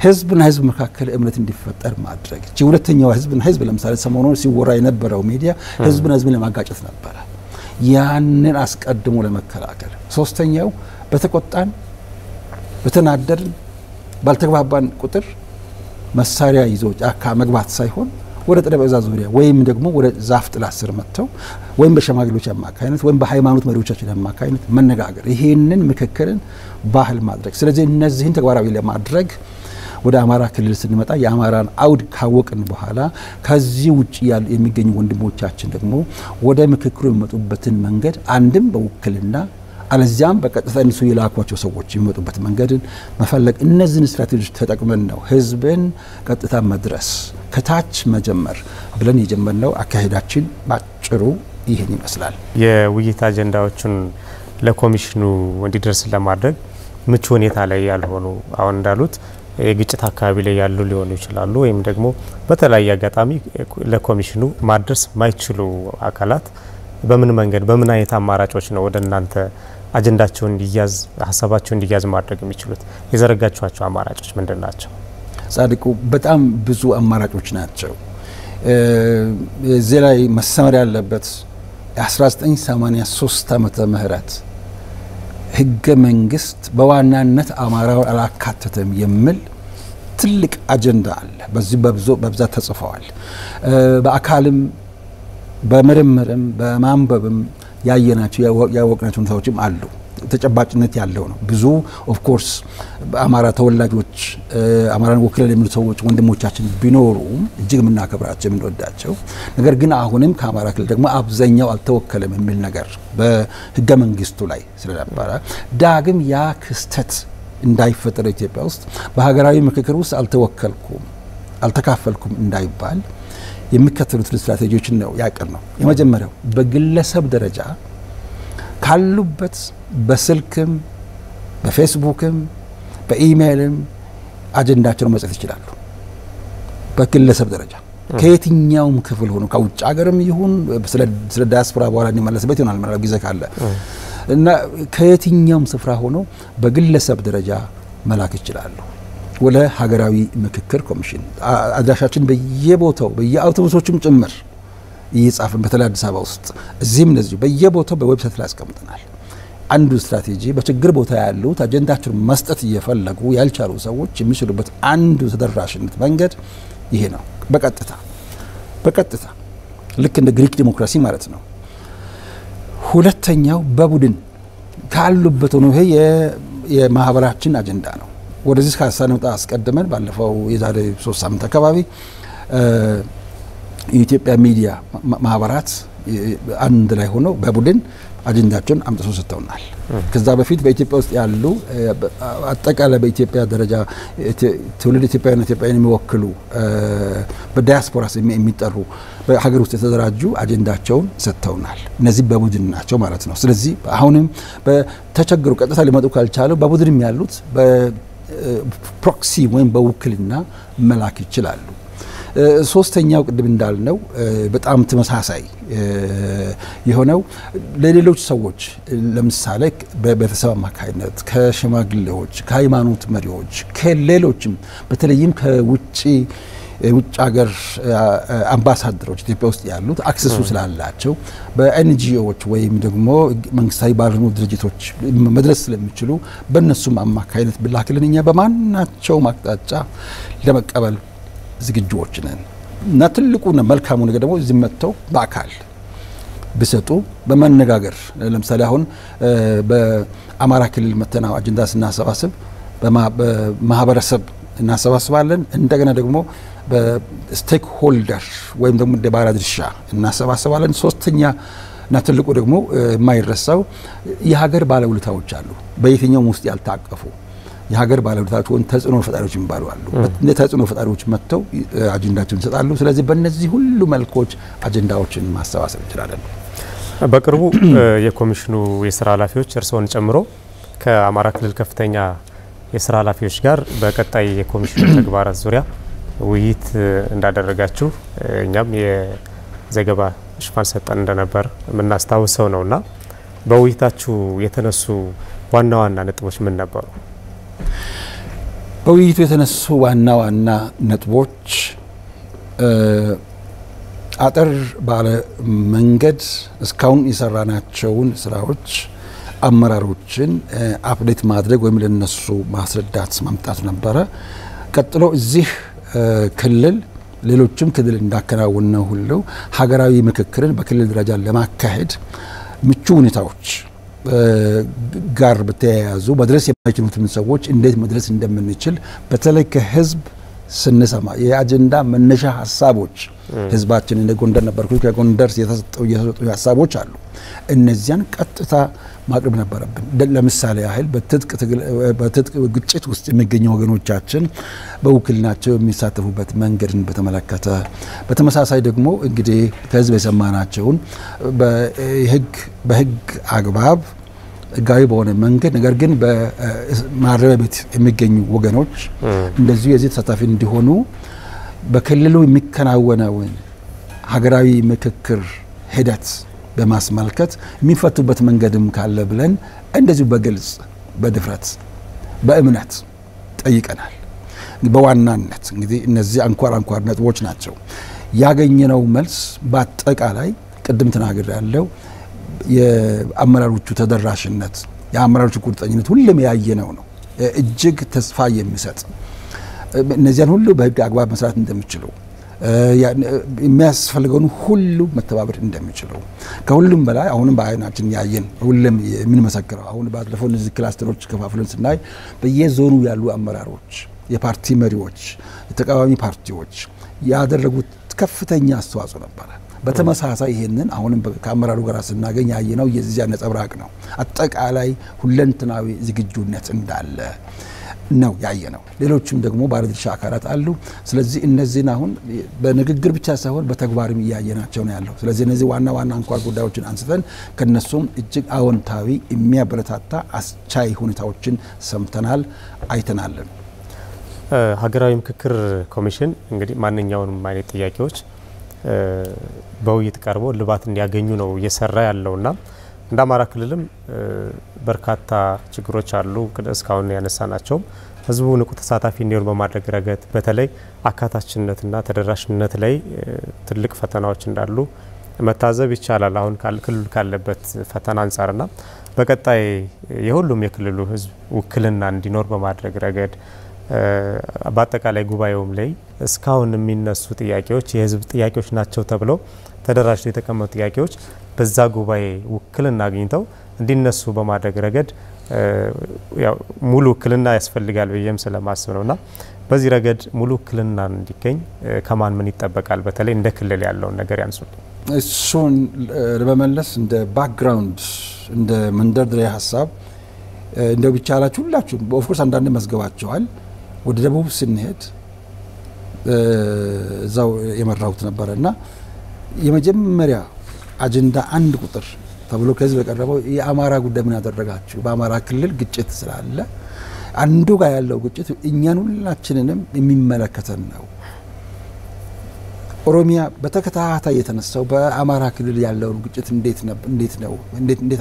ህዝብና ህዝብ መካከል እምነት እንዲፈጠር ማድረግ። እቺ ሁለተኛው ህዝብና ህዝብ ለምሳሌ ሰሞኑን ሲወራ የነበረው ሚዲያ ህዝብና ህዝብን ለማጋጨት ነበር። ያንን አስቀድሞ ለመከላከል። ሶስተኛው በተቆጣን በተናደድን ባልተግባባን ቁጥር መሳሪያ ይዞ ጫካ መግባት ሳይሆን ወደ ጠረጴዛ ዙሪያ ወይም ደግሞ ወደ ዛፍ ጥላ ስር መጥተው ወይም በሸማግሌዎች አማካይነት ወይም በሃይማኖት መሪዎቻችን አማካይነት መነጋገር፣ ይሄንን ምክክርን ባህል ማድረግ። ስለዚህ እነዚህን ተግባራዊ ለማድረግ ወደ አማራ ክልል ስንመጣ የአማራን አውድ ካወቅን በኋላ ከዚህ ውጪ የሚገኙ ወንድሞቻችን ደግሞ ወደ ምክክሩ የሚመጡበትን መንገድ አንድም በውክልና አለዚያም በቀጥታ እነሱ የላኳቸው ሰዎች የሚመጡበት መንገድን መፈለግ። እነዚህን ስትራቴጂዎች ተጠቅመን ነው ህዝብን ቀጥታ መድረስ ከታች መጀመር ብለን የጀመርነው። አካሄዳችን ባጭሩ ይህን ይመስላል። የውይይት አጀንዳዎችን ለኮሚሽኑ እንዲደርስ ለማድረግ ምቹ ሁኔታ ላይ ያልሆኑ አሁን እንዳሉት የግጭት አካባቢ ላይ ያሉ ሊሆኑ ይችላሉ፣ ወይም ደግሞ በተለያየ አጋጣሚ ለኮሚሽኑ ማድረስ ማይችሉ አካላት በምን መንገድ በምን አይነት አማራጮች ነው ወደ እናንተ አጀንዳቸው እንዲያዝ ሐሳባቸው እንዲያዝ ማድረግ የሚችሉት? የዘረጋችኋቸው አማራጮች ምንድን ናቸው? ጻድቁ በጣም ብዙ አማራጮች ናቸው። እዚህ ላይ መሰመር ያለበት 1983 ዓመተ ምህረት ህገ መንግስት በዋናነት አማራውን አላካተተም የሚል ትልቅ አጀንዳ አለ። በዚህ በብዛት ተጽፈዋል። በአካልም በምርምርም በማንበብም ያየናቸው ያወቅናቸው ሰዎችም አሉ። ተጨባጭነት ያለው ነው። ብዙ ኦፍ ኮርስ በአማራ ተወላጆች አማራን ወክለው የሚሉ ሰዎች ወንድሞቻችን ቢኖሩም እጅግ የምናከብራቸው የምንወዳቸው፣ ነገር ግን አሁንም ከአማራ ክልል ደግሞ አብዛኛው አልተወከለም የሚል ነገር በህገ መንግስቱ ላይ ስለነበረ ዳግም ያ ክስተት እንዳይፈጠር ኢትዮጵያ ውስጥ በሀገራዊ ምክክር ውስጥ አልተካፈልኩም እንዳይባል የሚከተሉት ስትራቴጂዎችን ነው ያቀር ነው። የመጀመሪያው በግለሰብ ደረጃ ካሉበት በስልክም በፌስቡክም በኢሜይልም አጀንዳቸውን መጻፍ ይችላሉ። በግለሰብ ደረጃ ከየትኛውም ክፍል ሆኖ ከውጭ ሀገርም ይሁን ስለ ዲያስፖራ በኋላ እንመለስበት ይሆናል ማለት ጊዜ ካለ እና ከየትኛውም ስፍራ ሆኖ በግለሰብ ደረጃ መላክ ይችላሉ ወለ ሀገራዊ ምክክር ኮሚሽን። አድራሻችን በየቦታው በየአውቶቡሶችም ጭምር እየጻፍን በተለይ አዲስ አበባ ውስጥ እዚህም እንደዚህ በየቦታው በዌብሳይት ላይ አስቀምጠናል። አንዱ ስትራቴጂ በችግር ቦታ ያሉት አጀንዳቸውን መስጠት እየፈለጉ ያልቻሉ ሰዎች የሚችሉበት አንዱ ተደራሽነት መንገድ ይሄ ነው። በቀጥታ ልክ እንደ ግሪክ ዲሞክራሲ ማለት ነው። ሁለተኛው በቡድን ካሉበት ሆኖ ይሄ የማህበራችን አጀንዳ ነው። ወደዚህ ካሳነውጣ አስቀድመን ባለፈው የዛሬ 3 ሳምንት አካባቢ የኢትዮጵያ ሚዲያ ማህበራት አንድ ላይ ሆነው በቡድን አጀንዳቸውን አምጥተው ሰጥተውናል። ከዛ በፊት በኢትዮጵያ ውስጥ ያሉ አጠቃላይ በኢትዮጵያ ደረጃ ትውልድ ኢትዮጵያውያን የሚወክሉ በዲያስፖራ የሚጠሩ በሀገር ውስጥ የተደራጁ አጀንዳቸውን ሰጥተውናል። እነዚህ በቡድን ናቸው ማለት ነው። ስለዚህ አሁንም በተቸገሩ ቀጥታ ሊመጡ ካልቻሉ በቡድንም ያሉት በፕሮክሲ ወይም በውክልና መላክ ይችላሉ። ሶስተኛው ቅድም እንዳልነው በጣም ተመሳሳይ የሆነው ለሌሎች ሰዎች ለምሳሌ በቤተሰብ አማካይነት ከሽማግሌዎች፣ ከሃይማኖት መሪዎች፣ ከሌሎችም በተለይም ከውጭ ሀገር አምባሳደሮች ኢትዮጵያ ውስጥ ያሉት አክሰሱ ስላላቸው በኤንጂኦዎች ወይም ደግሞ መንግስታዊ ባልሆኑ ድርጅቶች መድረስ ስለሚችሉ በእነሱም አማካይነት ብላክልን እኛ በማናቸውም አቅጣጫ ለመቀበል ዝግጁዎች ነን እና ትልቁና መልካሙ ነገር ደግሞ እዚህ መጥተው በአካል ቢሰጡ በመነጋገር ለምሳሌ አሁን በአማራ ክልል መተናው አጀንዳ ስናሰባስብ በማህበረሰብ እናሰባስባለን። እንደገና ደግሞ በስቴክ ሆልደር ወይም ደግሞ እንደ ባለድርሻ እናሰባስባለን። ሶስተኛ እና ትልቁ ደግሞ የማይረሳው የሀገር ባለውለታዎች አሉ። በየትኛውም ውስጥ ያልታቀፉ የሀገር ባለውለታዎች ወይም ተጽዕኖ ፈጣሪዎች ይባሉ አሉ። ተጽዕኖ ፈጣሪዎች መጥተው አጀንዳቸውን ይሰጣሉ። ስለዚህ በእነዚህ ሁሉ መልኮች አጀንዳዎችን ማሰባሰብ እንችላለን። በቅርቡ የኮሚሽኑ የስራ ኃላፊዎች እርስዎን ጨምሮ ከአማራ ክልል ከፍተኛ የስራ ኃላፊዎች ጋር በቀጣይ የኮሚሽኑ ተግባራት ዙሪያ ውይይት እንዳደረጋችሁ እኛም የዘገባ ሽፋን ሰጠን እንደነበር የምናስታውሰው ነውና በውይይታችሁ የተነሱ ዋና ዋና ነጥቦች ምን ነበሩ? በውይይቱ የተነሱ ዋና ዋና ነጥቦች አጠር ባለ መንገድ እስካሁን የሰራናቸውን ስራዎች አመራሮችን አፕዴት ማድረግ ወይም ለነሱ ማስረዳት ማምጣት ነበረ። ቀጥሎ እዚህ ክልል ሌሎችም ክልል እንዳከናወነው ሁሉ ሀገራዊ ምክክርን በክልል ደረጃ ለማካሄድ ምቹ ሁኔታዎች ጋር በተያያዙ መድረስ የማይችሉትን ሰዎች እንዴት መድረስ እንደምንችል በተለይ ከህዝብ ስንሰማ የአጀንዳ መነሻ ሀሳቦች ህዝባችን እንደ ጎንደር ነበርኩ ከጎንደር የተሰጠው ሀሳቦች አሉ። እነዚያን ቀጥታ ማቅረብ ነበረብን። ለምሳሌ ያህል በትጥቅ ግጭት ውስጥ የሚገኙ ወገኖቻችን በውክልናቸው የሚሳተፉበት መንገድን በተመለከተ በተመሳሳይ ደግሞ እንግዲህ ከህዝብ የሰማናቸውን በህግ አግባብ ህጋዊ በሆነ መንገድ ነገር ግን በማረሚያ ቤት የሚገኙ ወገኖች እንደዚሁ የዚህ ተሳታፊ እንዲሆኑ በክልሉ የሚከናወነውን ሀገራዊ ምክክር ሂደት በማስመልከት የሚፈቱበት መንገድም ካለ ብለን እንደዚሁ በግልጽ በድፍረት በእምነት ጠይቀናል። በዋናነት እንግዲህ እነዚህ አንኳር ነጥቦች ናቸው። ያገኘነው መልስ በአጠቃላይ ቅድም ተናግሬ ያለው የአመራሮቹ ተደራሽነት የአመራሮቹ ቁርጠኝነት ሁሉም ያየነው ነው። እጅግ ተስፋ የሚሰጥ እነዚያን ሁሉ በህግ አግባብ መስራት እንደሚችሉ የሚያስፈልገውን ሁሉ መተባበር እንደሚችሉ ከሁሉም በላይ አሁንም በአይናችን ያየን ሁሉም የምንመሰክረው አሁን ባለፈው እነዚህ ክላስተሮች ከፋፍለን ስናይ በየዞኑ ያሉ አመራሮች የፓርቲ መሪዎች የተቃዋሚ ፓርቲዎች ያደረጉት ከፍተኛ አስተዋጽኦ ነበር። በተመሳሳይ ይሄንን አሁንም ከአመራሩ ጋር ስናገኝ ያየነው የዚያ ነጸብራቅ ነው። አጠቃላይ ሁለንተናዊ ዝግጁነት እንዳለ ነው ያየነው። ሌሎችም ደግሞ ባለድርሻ አካላት አሉ። ስለዚህ እነዚህን አሁን በንግግር ብቻ ሳይሆን በተግባርም እያየናቸው ነው ያለው። ስለዚህ እነዚህ ዋና አንኳር ጉዳዮችን አንስተን ከነሱም እጅግ አዎንታዊ የሚያበረታታ አስቻይ ሁኔታዎችን ሰምተናል፣ አይተናል። ሀገራዊ ምክክር ኮሚሽን እንግዲህ ማንኛውንም አይነት ጥያቄዎች በውይይት ቀርቦ ልባት እንዲያገኙ ነው እየሰራ ያለውና እንደ አማራ ክልልም በርካታ ችግሮች አሉ። እስካሁን ያነሳናቸው ህዝቡ ንቁ ተሳታፊ እንዲሆን በማድረግ ረገድ በተለይ አካታችነትና ተደራሽነት ላይ ትልቅ ፈተናዎች እንዳሉ መታዘብ ይቻላል። አሁን ክልሉ ካለበት ፈተና አንጻርና በቀጣይ የሁሉም የክልሉ ህዝብ ውክልና እንዲኖር በማድረግ ረገድ በአጠቃላይ ጉባኤውም ላይ እስካሁን የሚነሱ ጥያቄዎች የህዝብ ጥያቄዎች ናቸው ተብለው ተደራጅተው የተቀመጡ ጥያቄዎች በዛ ጉባኤ ውክልና አግኝተው እንዲነሱ በማድረግ ረገድ ያው ሙሉ ውክልና ያስፈልጋል ብዬም ስለማስብ ነውና በዚህ ረገድ ሙሉ ውክልና እንዲገኝ ከማን ምን ይጠበቃል? በተለይ እንደ ክልል ያለውን ነገር ያንሱል። እሱን ለመመለስ እንደ ባክግራውንድ እንደ መንደርደሪያ ሀሳብ እንደው ቢቻላችሁ ሁላችሁም ኦፍ ኮርስ አንዳንድ መዝገባቸዋል ወደ ደቡብ ስንሄድ እዛው የመራሁት ነበርና የመጀመሪያ አጀንዳ አንድ ቁጥር ተብሎ ከዚህ በቀረበው የአማራ ጉዳይ ምን ያደረጋችሁ በአማራ ክልል ግጭት ስላለ አንዱ ጋር ያለው ግጭት እኛን ሁላችንንም የሚመለከተን ነው። ኦሮሚያ በተከታታይ የተነሳው በአማራ ክልል ያለው ግጭት እንዴት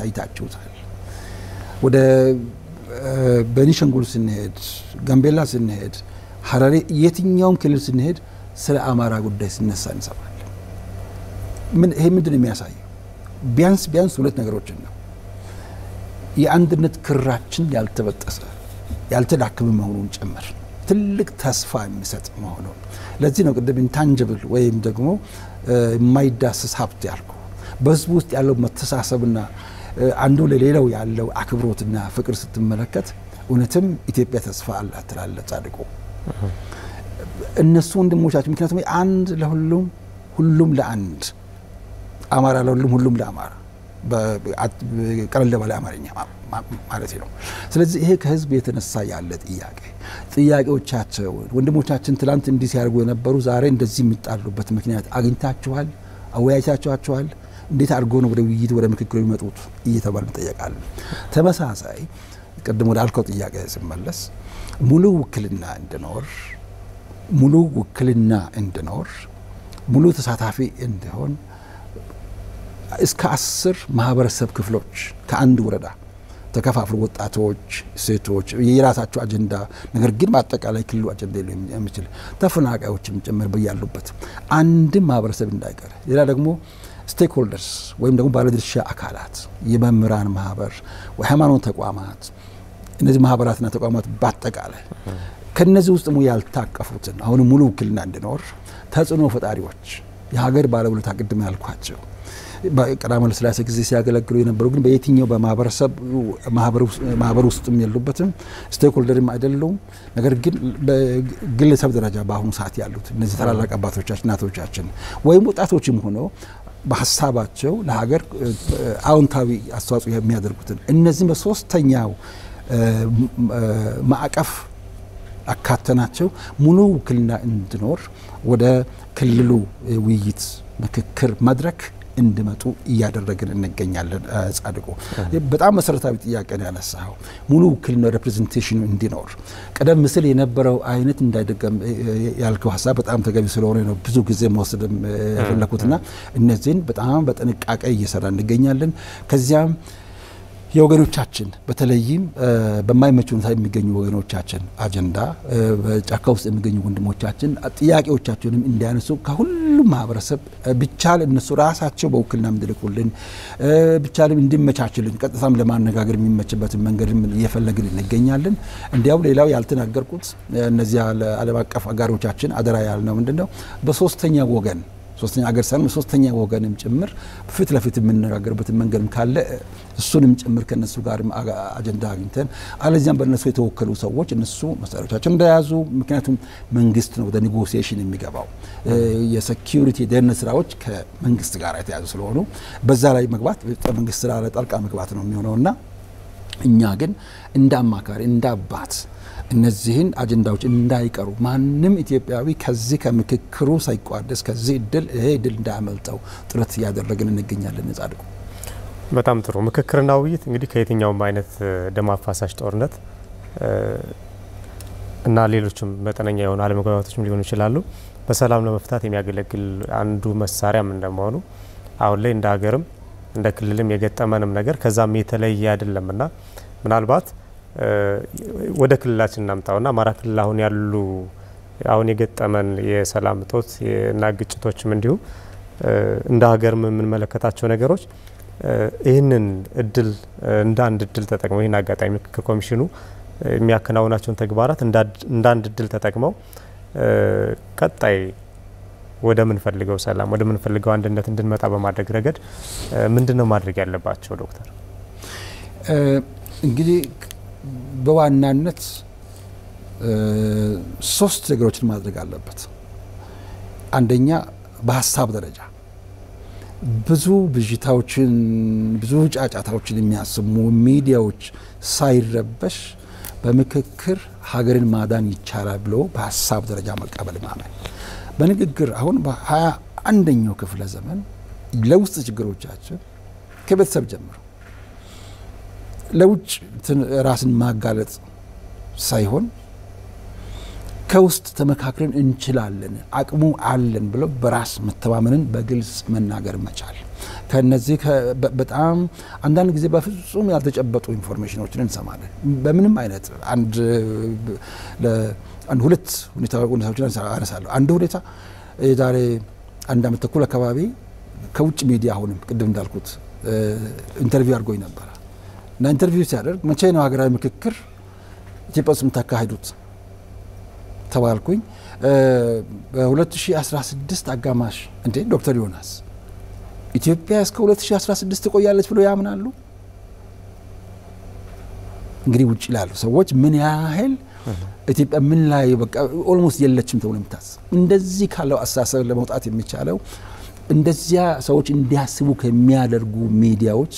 አይታችሁታል? ወደ ቤኒሻንጉል ስንሄድ ጋምቤላ ስንሄድ ሐረሪ የትኛውም ክልል ስንሄድ ስለ አማራ ጉዳይ ሲነሳ እንሰማለን። ይሄ ምንድን ነው የሚያሳየው? ቢያንስ ሁለት ነገሮችን ነው። የአንድነት ክራችን ያልተበጠሰ ያልተዳከመ መሆኑን ጭምር ትልቅ ተስፋ የሚሰጥ መሆኑን ለዚህ ነው ቅድም ኢንታንጅብል ወይም ደግሞ የማይዳሰስ ሀብት ያልኩ በህዝቡ ውስጥ ያለው መተሳሰብና አንዱ ለሌላው ያለው አክብሮትና ፍቅር ስትመለከት እውነትም ኢትዮጵያ ተስፋ አላት ትላለች ጻድቁ። እነሱ ወንድሞቻችን ምክንያቱም አንድ ለሁሉም ሁሉም ለአንድ አማራ ለሁሉም ሁሉም ለአማራ በቀለል ባለ አማርኛ ማለት ነው። ስለዚህ ይሄ ከህዝብ የተነሳ ያለ ጥያቄዎቻቸው ወንድሞቻችን ትላንት እንዲህ ሲያርጉ የነበሩ ዛሬ እንደዚህ የሚጣሉበት ምክንያት አግኝታችኋል? አወያይታችኋል? እንዴት አድርጎ ነው ወደ ውይይት ወደ ምክክር የሚመጡት እየተባለ ይጠየቃል። ተመሳሳይ ቀደም ወደ አልከው ጥያቄ ሲመለስ ሙሉ ውክልና እንዲኖር ሙሉ ተሳታፊ እንዲሆን እስከ 10 ማህበረሰብ ክፍሎች ከአንድ ወረዳ ተከፋፍሎ ወጣቶች፣ ሴቶች የራሳቸው አጀንዳ ነገር ግን በአጠቃላይ ክልሉ አጀንዳ የሚችል ተፈናቃዮችም ጭምር በያሉበት አንድ ማህበረሰብ እንዳይቀር ሌላ ደግሞ ስቴክሆልደርስ ወይም ደግሞ ባለድርሻ አካላት የመምህራን ማህበር ሃይማኖት ተቋማት እነዚህ ማህበራትና ተቋማት በአጠቃላይ ከነዚህ ውስጥ ያልታቀፉትን አሁን ሙሉ ውክልና እንዲኖር ተጽዕኖ ፈጣሪዎች የሀገር ባለውለታ ቅድም ያልኳቸው በቀዳማዊ ኃይለ ሥላሴ ጊዜ ሲያገለግሉ የነበሩ ግን በየትኛው ማህበር ውስጥም የሉበትም ስቴክሆልደርም አይደሉም። ነገር ግን በግለሰብ ደረጃ በአሁኑ ሰዓት ያሉት እነዚህ ታላላቅ አባቶቻችን እናቶቻችን ወይም ወጣቶችም ሆነው በሐሳባቸው ለሀገር አዎንታዊ አስተዋጽኦ የሚያደርጉትን እነዚህ በሶስተኛው ማዕቀፍ አካተናቸው ሙሉ ውክልና እንዲኖር ወደ ክልሉ ውይይት ምክክር መድረክ እንዲመጡ እያደረግን እንገኛለን። ጻድቁ በጣም መሰረታዊ ጥያቄ ነው ያነሳው። ሙሉ ውክልና ሪፕሬዘንቴሽን እንዲኖር ቀደም ሲል የነበረው አይነት እንዳይደገም ያልከው ሐሳብ በጣም ተገቢ ስለሆነ ነው ብዙ ጊዜ መወሰድም የፈለኩትና እነዚህን በጣም በጥንቃቄ እየሰራ እንገኛለን። ከዚያም የወገኖቻችን በተለይም በማይመቹ ሁኔታ የሚገኙ ወገኖቻችን አጀንዳ በጫካ ውስጥ የሚገኙ ወንድሞቻችን ጥያቄዎቻቸውንም እንዲያነሱ ከሁሉም ማህበረሰብ ብቻል እነሱ ራሳቸው በውክልና እንዲልኩልን ብቻልም እንዲመቻችልን ቀጥታም ለማነጋገር የሚመችበትን መንገድም እየፈለግን እንገኛለን። እንዲያው ሌላው ያልተናገርኩት እነዚያ ለዓለም አቀፍ አጋሮቻችን አደራ ያልነው ምንድነው በሶስተኛ ወገን ሶስተኛ አገር ሳይሆን ሶስተኛ ወገንም ጭምር ፊት ለፊት የምንነጋገርበት መንገድም ካለ እሱንም ጭምር ከነሱ ጋር አጀንዳ አግኝተን አለዚያም በእነሱ የተወከሉ ሰዎች እነሱ መሳሪያዎቻቸውን እንደያዙ ምክንያቱም መንግስት ነው ወደ ኔጎሲዬሽን የሚገባው የሴኩሪቲ ደህንነት ስራዎች ከመንግስት ጋር የተያዙ ስለሆኑ በዛ ላይ መግባት መንግስት ስራ ላይ ጣልቃ መግባት ነው የሚሆነውና እኛ ግን እንደ አማካሪ እንደ አባት እነዚህን አጀንዳዎች እንዳይቀሩ ማንም ኢትዮጵያዊ ከዚህ ከምክክሩ ሳይቋደስ ከዚህ እድል እንዳያመልጠው ጥረት ያደረግን እንገኛለን። ጻድቁ በጣም ጥሩ ምክክርና ውይይት እንግዲህ ከየትኛውም አይነት ደም አፋሳሽ ጦርነት እና ሌሎችም መጠነኛ የሆኑ አለመግባባቶችም ሊሆኑ ይችላሉ በሰላም ለመፍታት የሚያገለግል አንዱ መሳሪያም እንደመሆኑ አሁን ላይ እንደ ሀገርም እንደ ክልልም የገጠመንም ነገር ከዛም የተለየ አይደለምና ምናልባት ወደ ክልላችን እናምጣውና አማራ ክልል አሁን የገጠመን የሰላም እጦት እና ግጭቶችም እንዲሁ እንደ ሀገርም የምንመለከታቸው ነገሮች ይህንን እድል እንደ አንድ እድል ተጠቅመው ይህን አጋጣሚ ምክክር ኮሚሽኑ የሚያከናውናቸውን ተግባራት እንደ አንድ እድል ተጠቅመው ቀጣይ ወደ ምንፈልገው ሰላም ወደ ምንፈልገው አንድነት እንድንመጣ በማድረግ ረገድ ምንድነው ማድረግ ያለባቸው ዶክተር? እንግዲህ በዋናነት ሶስት ነገሮችን ማድረግ አለበት። አንደኛ በሐሳብ ደረጃ ብዙ ብዥታዎችን ብዙ ጫጫታዎችን የሚያስሙ ሚዲያዎች ሳይረበሽ በምክክር ሀገርን ማዳን ይቻላል ብሎ በሐሳብ ደረጃ መቀበል ማመን በንግግር አሁን በ21ኛው ክፍለ ዘመን ለውስጥ ችግሮቻችን ከቤተሰብ ጀምሮ ለውጭ ራስን ማጋለጥ ሳይሆን ከውስጥ ተመካክረን እንችላለን አቅሙ አለን ብሎ በራስ መተማመንን በግልጽ መናገር መቻል ከነዚህ በጣም አንዳንድ ጊዜ በፍጹም ያልተጨበጡ ኢንፎርሜሽኖችን እንሰማለን። በምንም አይነት አንድ ሁለት ሁኔታዎችን አነሳለሁ። አንድ ሁኔታ ዛሬ አንድ አመት ተኩል አካባቢ ከውጭ ሚዲያ አሁንም ቅድም እንዳልኩት ኢንተርቪው አድርጎኝ ነበር እና ኢንተርቪው ሲያደርግ መቼ ነው ሀገራዊ ምክክር ኢትዮጵያ ውስጥ የምታካሂዱት ተባልኩኝ። በ2016 አጋማሽ እንዴ ዶክተር ዮናስ ኢትዮጵያ እስከ 2016 ትቆያለች ብሎ ያምናሉ? እንግዲህ ውጭ ላሉ ሰዎች ምን ያህል ኢትዮጵያ ምን ላይ በቃ ኦልሞስት የለችም ተብሎ የምታስብ እንደዚህ ካለው አስተሳሰብ ለመውጣት የሚቻለው እንደዚያ ሰዎች እንዲያስቡ ከሚያደርጉ ሚዲያዎች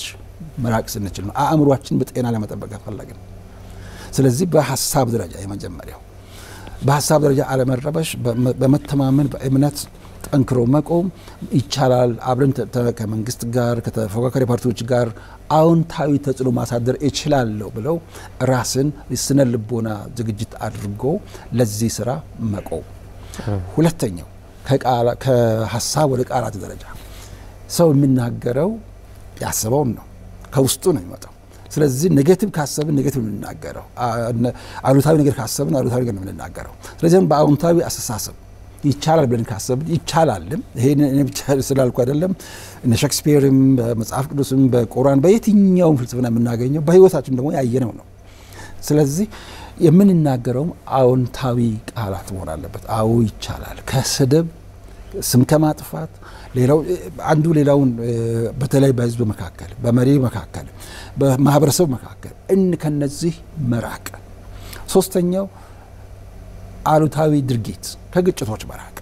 መራቅ ስንችል ነው። አእምሯችን በጤና ለመጠበቅ ፈለግን። ስለዚህ በሐሳብ ደረጃ የመጀመሪያው በሐሳብ ደረጃ አለመረበሽ በመተማመን በእምነት ጠንክሮ መቆም ይቻላል። አብረን ከመንግስት ጋር ከተፎካካሪ ፓርቲዎች ጋር አዎንታዊ ተጽዕኖ ማሳደር እችላለሁ ብለው ራስን ስነ ልቦና ዝግጅት አድርጎ ለዚህ ስራ መቆም። ሁለተኛው ከሐሳብ ወደ ቃላት ደረጃ ሰው የሚናገረው ያሰበውን ነው ከውስጡ ነው የሚመጣው። ስለዚህ ኔጌቲቭ ካሰብን ኔጌቲቭ ነው የምንናገረው፣ አሉታዊ ነገር ካሰብን አሉታዊ ነገር ነው የምንናገረው። ስለዚህ በአዎንታዊ አስተሳሰብ ይቻላል ብለን ካሰብን ይቻላልም። ይሄን እኔ ብቻ ስላልኩ አይደለም። እነ ሼክስፒርም በመጽሐፍ ቅዱስም በቁርአን በየትኛውም ፍልስፍና የምናገኘው በህይወታችን ደግሞ ያየነው ነው። ስለዚህ የምንናገረው አዎንታዊ ቃላት መሆን አለበት። አዎ ይቻላል። ከስድብ ስም ከማጥፋት ሌላው አንዱ ሌላውን በተለይ በህዝብ መካከል በመሪ መካከል በማህበረሰብ መካከል ከነዚህ መራቅ። ሶስተኛው አሉታዊ ድርጊት ከግጭቶች መራቅ።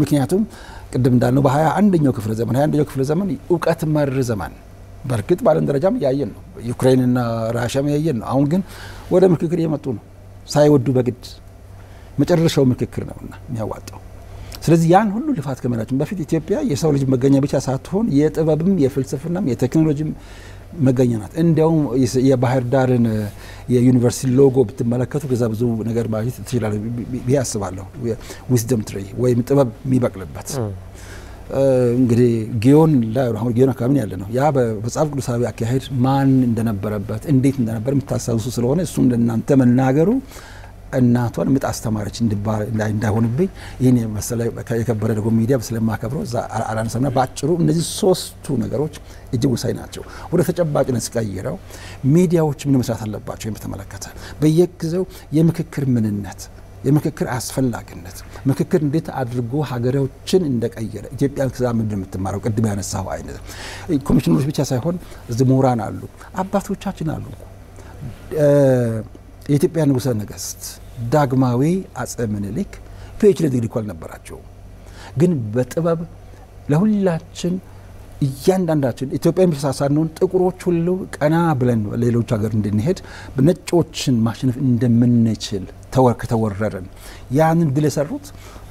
ምክንያቱም ቅድም እንዳልነው በ21ኛው ክፍለ ዘመን እውቀት መር ዘመን በርግጥ ባለም ደረጃም ያየን ነው። ዩክሬንና ራሽያም ያየን ነው። አሁን ግን ወደ ምክክር እየመጡ ነው ሳይወዱ በግድ መጨረሻው ምክክር ነውና የሚያዋጣው። ስለዚህ ያን ሁሉ ልፋት ከመናችን በፊት ኢትዮጵያ የሰው ልጅ መገኛ ብቻ ሳትሆን የጥበብም የፍልስፍናም የቴክኖሎጂም መገኛ ናት። እንዲያውም የባህር ዳርን የዩኒቨርሲቲ ሎጎ ብትመለከቱ ከዛ ብዙ ነገር ማለት ትችላል ብዬ አስባለሁ። ዊዝደም ትሪ ወይም ጥበብ የሚበቅልበት እንግዲህ ጊዮን ላይ አሁን ጊዮን አካባቢ ያለ ነው። ያ በመጽሐፍ ቅዱሳዊ አካሄድ ማን እንደነበረበት እንዴት እንደነበር የምታስታውሱ ስለሆነ እሱም ለእናንተ መናገሩ እናቷን ምጥ አስተማረች እንዳይሆንብኝ ይህን መሰለ የከበረ ደግሞ ሚዲያ ስለማከብረው አላነሳና በአጭሩ እነዚህ ሶስቱ ነገሮች እጅግ ወሳኝ ናቸው። ወደ ተጨባጭነት ሲቀይረው ሚዲያዎች ምን መስራት አለባቸው በተመለከተ በየጊዜው የምክክር ምንነት የምክክር አስፈላጊነት ምክክር እንዴት አድርጎ ሀገሮችን እንደቀየረ ኢትዮጵያ ከዛም እንደምትማረው ቅድም ያነሳው አይነት ኮሚሽነሮች ብቻ ሳይሆን ምሁራን አሉ፣ አባቶቻችን አሉ። የኢትዮጵያ ንጉሠ ነገሥት ዳግማዊ አፄ ምኒልክ ፒኤችዲ ዲግሪ እንኳን ነበራቸው፣ ግን በጥበብ ለሁላችን እያንዳንዳችን ኢትዮጵያ የሚሳሳነውን ጥቁሮች ሁሉ ቀና ብለን ሌሎች ሀገር እንድንሄድ በነጮችን ማሸነፍ እንደምንችል ከተወረረን ያንን ድል የሰሩት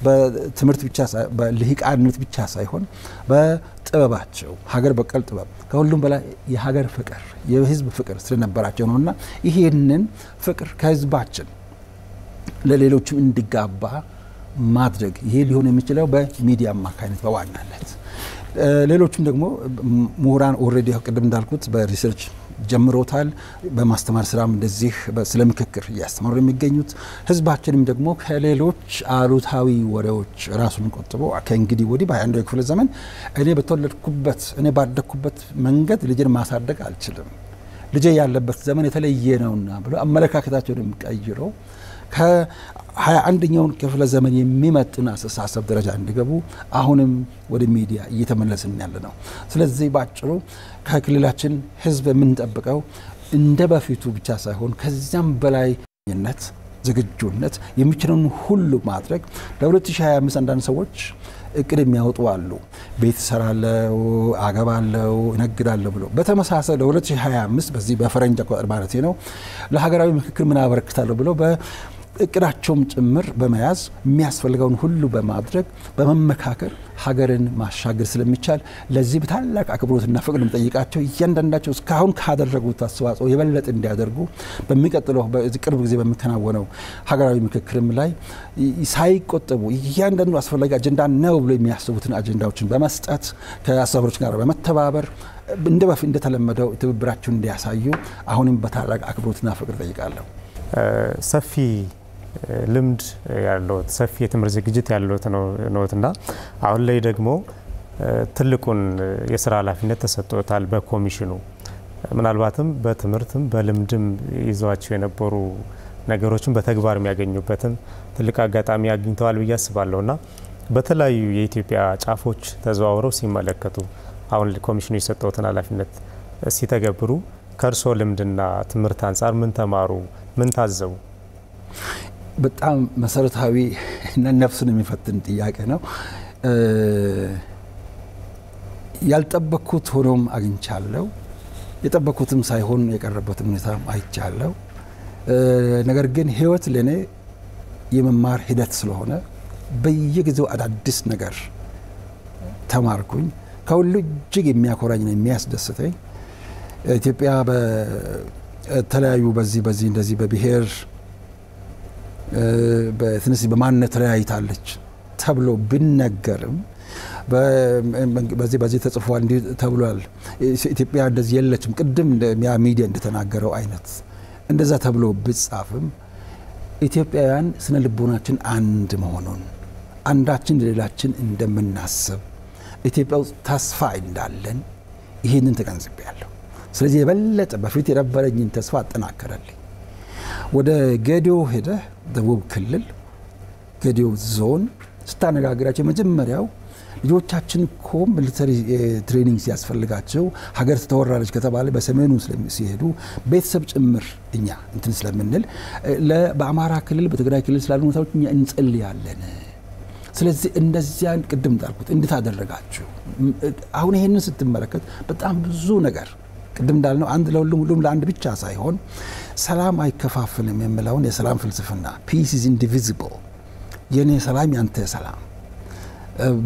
በትምህርት ብቻ በልሂቃነት ብቻ ሳይሆን በጥበባቸው ሀገር በቀል ጥበብ ከሁሉም በላይ የሀገር ፍቅር የህዝብ ፍቅር ስለነበራቸው ነውና ይሄንን ፍቅር ከህዝባችን ለሌሎችም እንዲጋባ ማድረግ ይሄ ሊሆን የሚችለው በሚዲያ አማካኝነት በዋናነት ሌሎችም ደግሞ ምሁራን ኦሬዲ ቅድም እንዳልኩት በሪሰርች ጀምሮታል። በማስተማር ስራም እንደዚህ ስለ ምክክር እያስተማሩ የሚገኙት ህዝባችንም ደግሞ ከሌሎች አሉታዊ ወሬዎች ራሱን ቆጥቦ ከእንግዲህ ወዲህ በ21ኛው ክፍለ ዘመን እኔ በተወለድኩበት እኔ ባደግኩበት መንገድ ልጅን ማሳደግ አልችልም፣ ልጄ ያለበት ዘመን የተለየ ነውና ብሎ አመለካከታቸውን ቀይረው ከ21ኛው ክፍለ ዘመን የሚመጥን አስተሳሰብ ደረጃ እንዲገቡ አሁንም ወደ ሚዲያ እየተመለስን ያለ ነው። ስለዚህ ባጭሩ ከክልላችን ህዝብ የምንጠብቀው እንደ በፊቱ ብቻ ሳይሆን ከዚያም በላይነት ዝግጁነት የሚችለውን ሁሉ ማድረግ ለ2025 አንዳንድ ሰዎች እቅድ የሚያወጡ አሉ። ቤት ሰራለው፣ አገባለው፣ ነግዳለው ብሎ በተመሳሳይ ለ2025 በዚህ በፈረንጅ አቆጣጠር ማለት ነው ለሀገራዊ ምክክር ምን አበረክታለሁ ብሎ እቅዳቸውም ጭምር በመያዝ የሚያስፈልገውን ሁሉ በማድረግ በመመካከር ሀገርን ማሻገር ስለሚቻል ለዚህ በታላቅ አክብሮትና ፍቅር እንጠይቃቸው። እያንዳንዳቸው እስካሁን ካደረጉት አስተዋጽኦ የበለጠ እንዲያደርጉ በሚቀጥለው በቅርብ ጊዜ በሚከናወነው ሀገራዊ ምክክርም ላይ ሳይቆጠቡ እያንዳንዱ አስፈላጊ አጀንዳ ነው ብሎ የሚያስቡትን አጀንዳዎችን በመስጠት ከአስተባባሪዎች ጋር በመተባበር እንደ በፊት እንደተለመደው ትብብራቸውን እንዲያሳዩ አሁንም በታላቅ አክብሮትና ፍቅር ጠይቃለሁ። ሰፊ ልምድ ያለው ሰፊ የትምህርት ዝግጅት ያለው ነውና አሁን ላይ ደግሞ ትልቁን የሥራ ኃላፊነት ተሰጥቶታል በኮሚሽኑ። ምናልባትም በትምህርትም በልምድም ይዘዋቸው የነበሩ ነገሮችን በተግባር የሚያገኙበትን ትልቅ አጋጣሚ አግኝተዋል ብዬ አስባለሁና በተለያዩ የኢትዮጵያ ጫፎች ተዘዋውረው ሲመለከቱ አሁን ኮሚሽኑ የሰጠውትን ኃላፊነት ሲተገብሩ ከርሶ ልምድና ትምህርት አንፃር ምን ተማሩ? ምን ታዘቡ? በጣም መሰረታዊ እና ነፍስን የሚፈትን ጥያቄ ነው። ያልጠበቅኩት ሆኖም አግኝቻለሁ፣ የጠበቅኩትም ሳይሆን የቀረበትን ሁኔታ አይቻለሁ። ነገር ግን ህይወት ለኔ የመማር ሂደት ስለሆነ በየጊዜው አዳዲስ ነገር ተማርኩኝ። ከሁሉ እጅግ የሚያኮራኝ ነው የሚያስደስተኝ ኢትዮጵያ በተለያዩ በዚህ እንደዚህ በብሔር በትንሽ በማንነት ተለያይታለች ተብሎ ቢነገርም በዚህ ተጽፏል እንዲህ ተብሏል ኢትዮጵያ እንደዚህ የለችም ቅድም ሚዲያ እንደተናገረው አይነት እንደዛ ተብሎ ቢጻፍም ኢትዮጵያውያን ስነ ልቦናችን አንድ መሆኑን አንዳችን ለሌላችን እንደምናስብ ኢትዮጵያ ውስጥ ተስፋ እንዳለን ይሄንን ተገንዝቤያለሁ። ስለዚህ የበለጠ በፊት የነበረኝን ተስፋ አጠናከረልኝ። ወደ ጌዲዮ ሄደ ደቡብ ክልል ጌዲዮ ዞን ስታነጋግራቸው መጀመሪያው ልጆቻችን ሚሊተሪ ትሬኒንግ ሲያስፈልጋቸው ሀገር ተወራለች ከተባለ በሰሜኑ ሲሄዱ ቤተሰብ ጭምር እኛ እንትን ስለምንል በአማራ ክልል በትግራይ ክልል ስላሉ ሁኔታዎች እኛ እንጸልያለን። ስለዚህ እንደዚያን ቅድም እንዳልኩት እንድታደረጋችሁ አሁን ይሄንን ስትመለከት በጣም ብዙ ነገር ቅድም እንዳልነው አንድ ለሁሉም ለአንድ ብቻ ሳይሆን ሰላም አይከፋፈልም የሚለውን የሰላም ፍልስፍና peace is indivisible የኔ ሰላም ያንተ ሰላም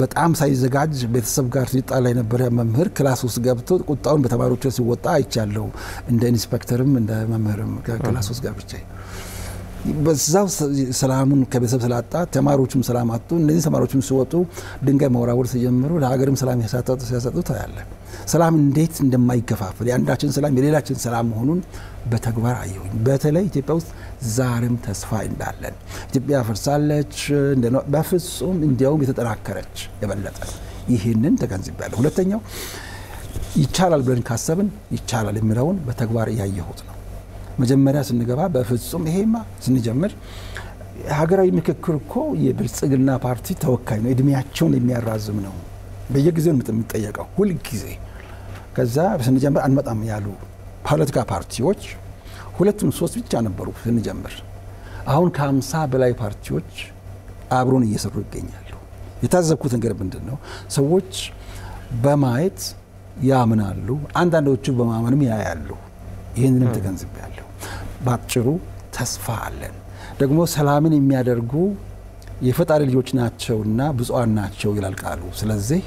በጣም ሳይዘጋጅ ቤተሰብ ጋር ሲጣላ የነበረ መምህር ክላስ ውስጥ ገብቶ ቁጣውን በተማሪዎች ሲወጣ አይቻለው እንደ ኢንስፔክተርም እንደ መምህርም ክላስ ውስጥ ገብቼ በዛው ሰላሙን ከቤተሰብ ስላጣ ተማሪዎችም ሰላም አጡ። እነዚህ ተማሪዎችም ሲወጡ ድንጋይ መወራወር ሲጀምሩ ለሀገርም ሰላም ሲያሳጡ ታያለ። ሰላም እንዴት እንደማይከፋፈል የአንዳችን ሰላም የሌላችን ሰላም መሆኑን በተግባር አየሁኝ። በተለይ ኢትዮጵያ ውስጥ ዛሬም ተስፋ እንዳለን ኢትዮጵያ ፈርሳለች በፍጹም እንዲያውም የተጠናከረች የበለጠ ይህንን ተገንዝቤያለሁ። ሁለተኛው ይቻላል ብለን ካሰብን ይቻላል የሚለውን በተግባር ያየሁት ነው። መጀመሪያ ስንገባ በፍጹም ይሄማ ስንጀምር ሀገራዊ ምክክር እኮ የብልጽግና ፓርቲ ተወካይ ነው፣ እድሜያቸውን የሚያራዝም ነው። በየጊዜው የምንጠየቀው ሁል ጊዜ። ከዛ ስንጀምር አንመጣም ያሉ ፖለቲካ ፓርቲዎች 2-3 ብቻ ነበሩ ስንጀምር። አሁን ከ50 በላይ ፓርቲዎች አብሮን እየሰሩ ይገኛሉ። የታዘብኩት ነገር ምንድነው? ሰዎች በማየት ያምናሉ፣ አንዳንዶቹ በማመንም ያያሉ። ይህንንም ተገንዝቤያለሁ። ባጭሩ ተስፋ አለን። ደግሞ ሰላምን የሚያደርጉ የፈጣሪ ልጆች ናቸውና ብፁዓን ናቸው ይላል ቃሉ። ስለዚህ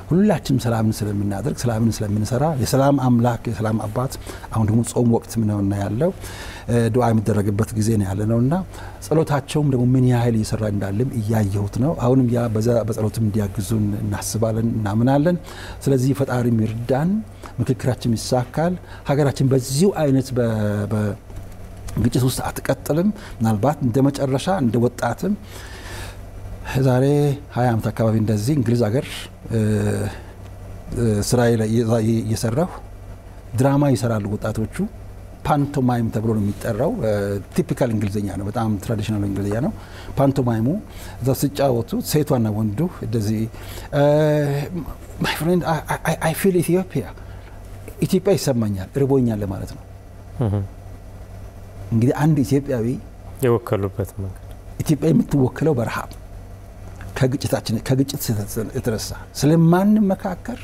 ሁላችንም ሰላምን ስለምናደርግ ሰላምን ስለምንሰራ የሰላም አምላክ የሰላም አባት አሁን ደግሞ ጾም ወቅት ነውና ያለው ዱዓ የሚደረግበት ጊዜ ነው ያለነውና ጸሎታቸውም ደግሞ ምን ያህል እየሰራ እንዳለም እያየሁት ነው። አሁንም ያ በጸሎትም እንዲያግዙን እናስባለን እናምናለን። ስለዚህ ፈጣሪ ይርዳን፣ ምክክራችን ይሳካል። ሀገራችን በዚሁ አይነት በግጭት ውስጥ አትቀጥልም። ምናልባት እንደመጨረሻ እንደ ወጣትም ዛሬ 20 ዓመት አካባቢ እንደዚህ እንግሊዝ ሀገር ስራ እየሰራሁ ድራማ ይሰራሉ ወጣቶቹ። ፓንቶማይም ተብሎ ነው የሚጠራው። ቲፒካል እንግሊዝኛ ነው፣ በጣም ትራዲሽናል እንግሊዝኛ ነው። ፓንቶማይሙ እዛ ሲጫወቱ ሴቷና ወንዱ እንደዚህ ማይ ፍሬንድ አይ ፊል ኢትዮጵያ ይሰማኛል እርቦኛል ማለት ነው። እንግዲህ አንድ ኢትዮጵያዊ የወከሉበት መንገድ ኢትዮጵያ የምትወክለው በረሃብ ከግጭት የተነሳ ስለማንመካከር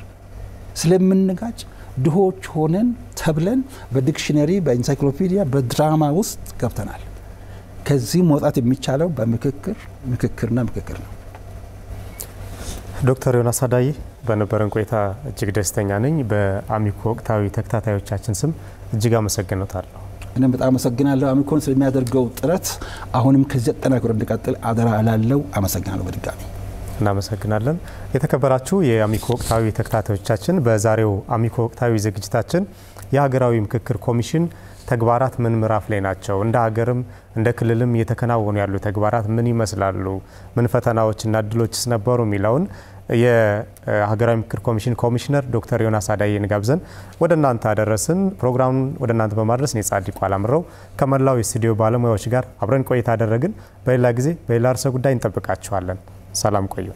ስለምንጋጭ ድሆች ሆነን ተብለን በዲክሽነሪ በኢንሳይክሎፒዲያ በድራማ ውስጥ ገብተናል። ከዚህ መውጣት የሚቻለው በምክክርና ምክክር ነው። ዶክተር ዮናስ አዳዬ በነበረን ቆይታ እጅግ ደስተኛ ነኝ። በአሚኮ ወቅታዊ ተከታታዮቻችን ስም እጅግ አመሰግናለሁ። እኔም በጣም አመሰግናለሁ። አሚኮን ስለሚያደርገው ጥረት አሁንም ከዚህ ተጠናክሮ እንዲቀጥል አደራ እላለሁ። አመሰግናለሁ በድጋሚ። እናመሰግናለን። የተከበራችሁ የአሚኮ ወቅታዊ ተከታታዮቻችን በዛሬው አሚኮ ወቅታዊ ዝግጅታችን የሀገራዊ ምክክር ኮሚሽን ተግባራት ምን ምዕራፍ ላይ ናቸው፣ እንደ ሀገርም እንደ ክልልም እየተከናወኑ ያሉ ተግባራት ምን ይመስላሉ፣ ምን ፈተናዎችና እድሎችስ ነበሩ የሚለውን የሀገራዊ ምክክር ኮሚሽን ኮሚሽነር ዶክተር ዮናስ አዳዬን ጋብዘን ወደ እናንተ አደረስን። ፕሮግራሙን ወደ እናንተ በማድረስ እኔ ጻድቁ አላምረው ከመላው የስቱዲዮ ባለሙያዎች ጋር አብረን ቆይታ አደረግን። በሌላ ጊዜ በሌላ ርዕሰ ጉዳይ እንጠብቃችኋለን። ሰላም ቆዩ።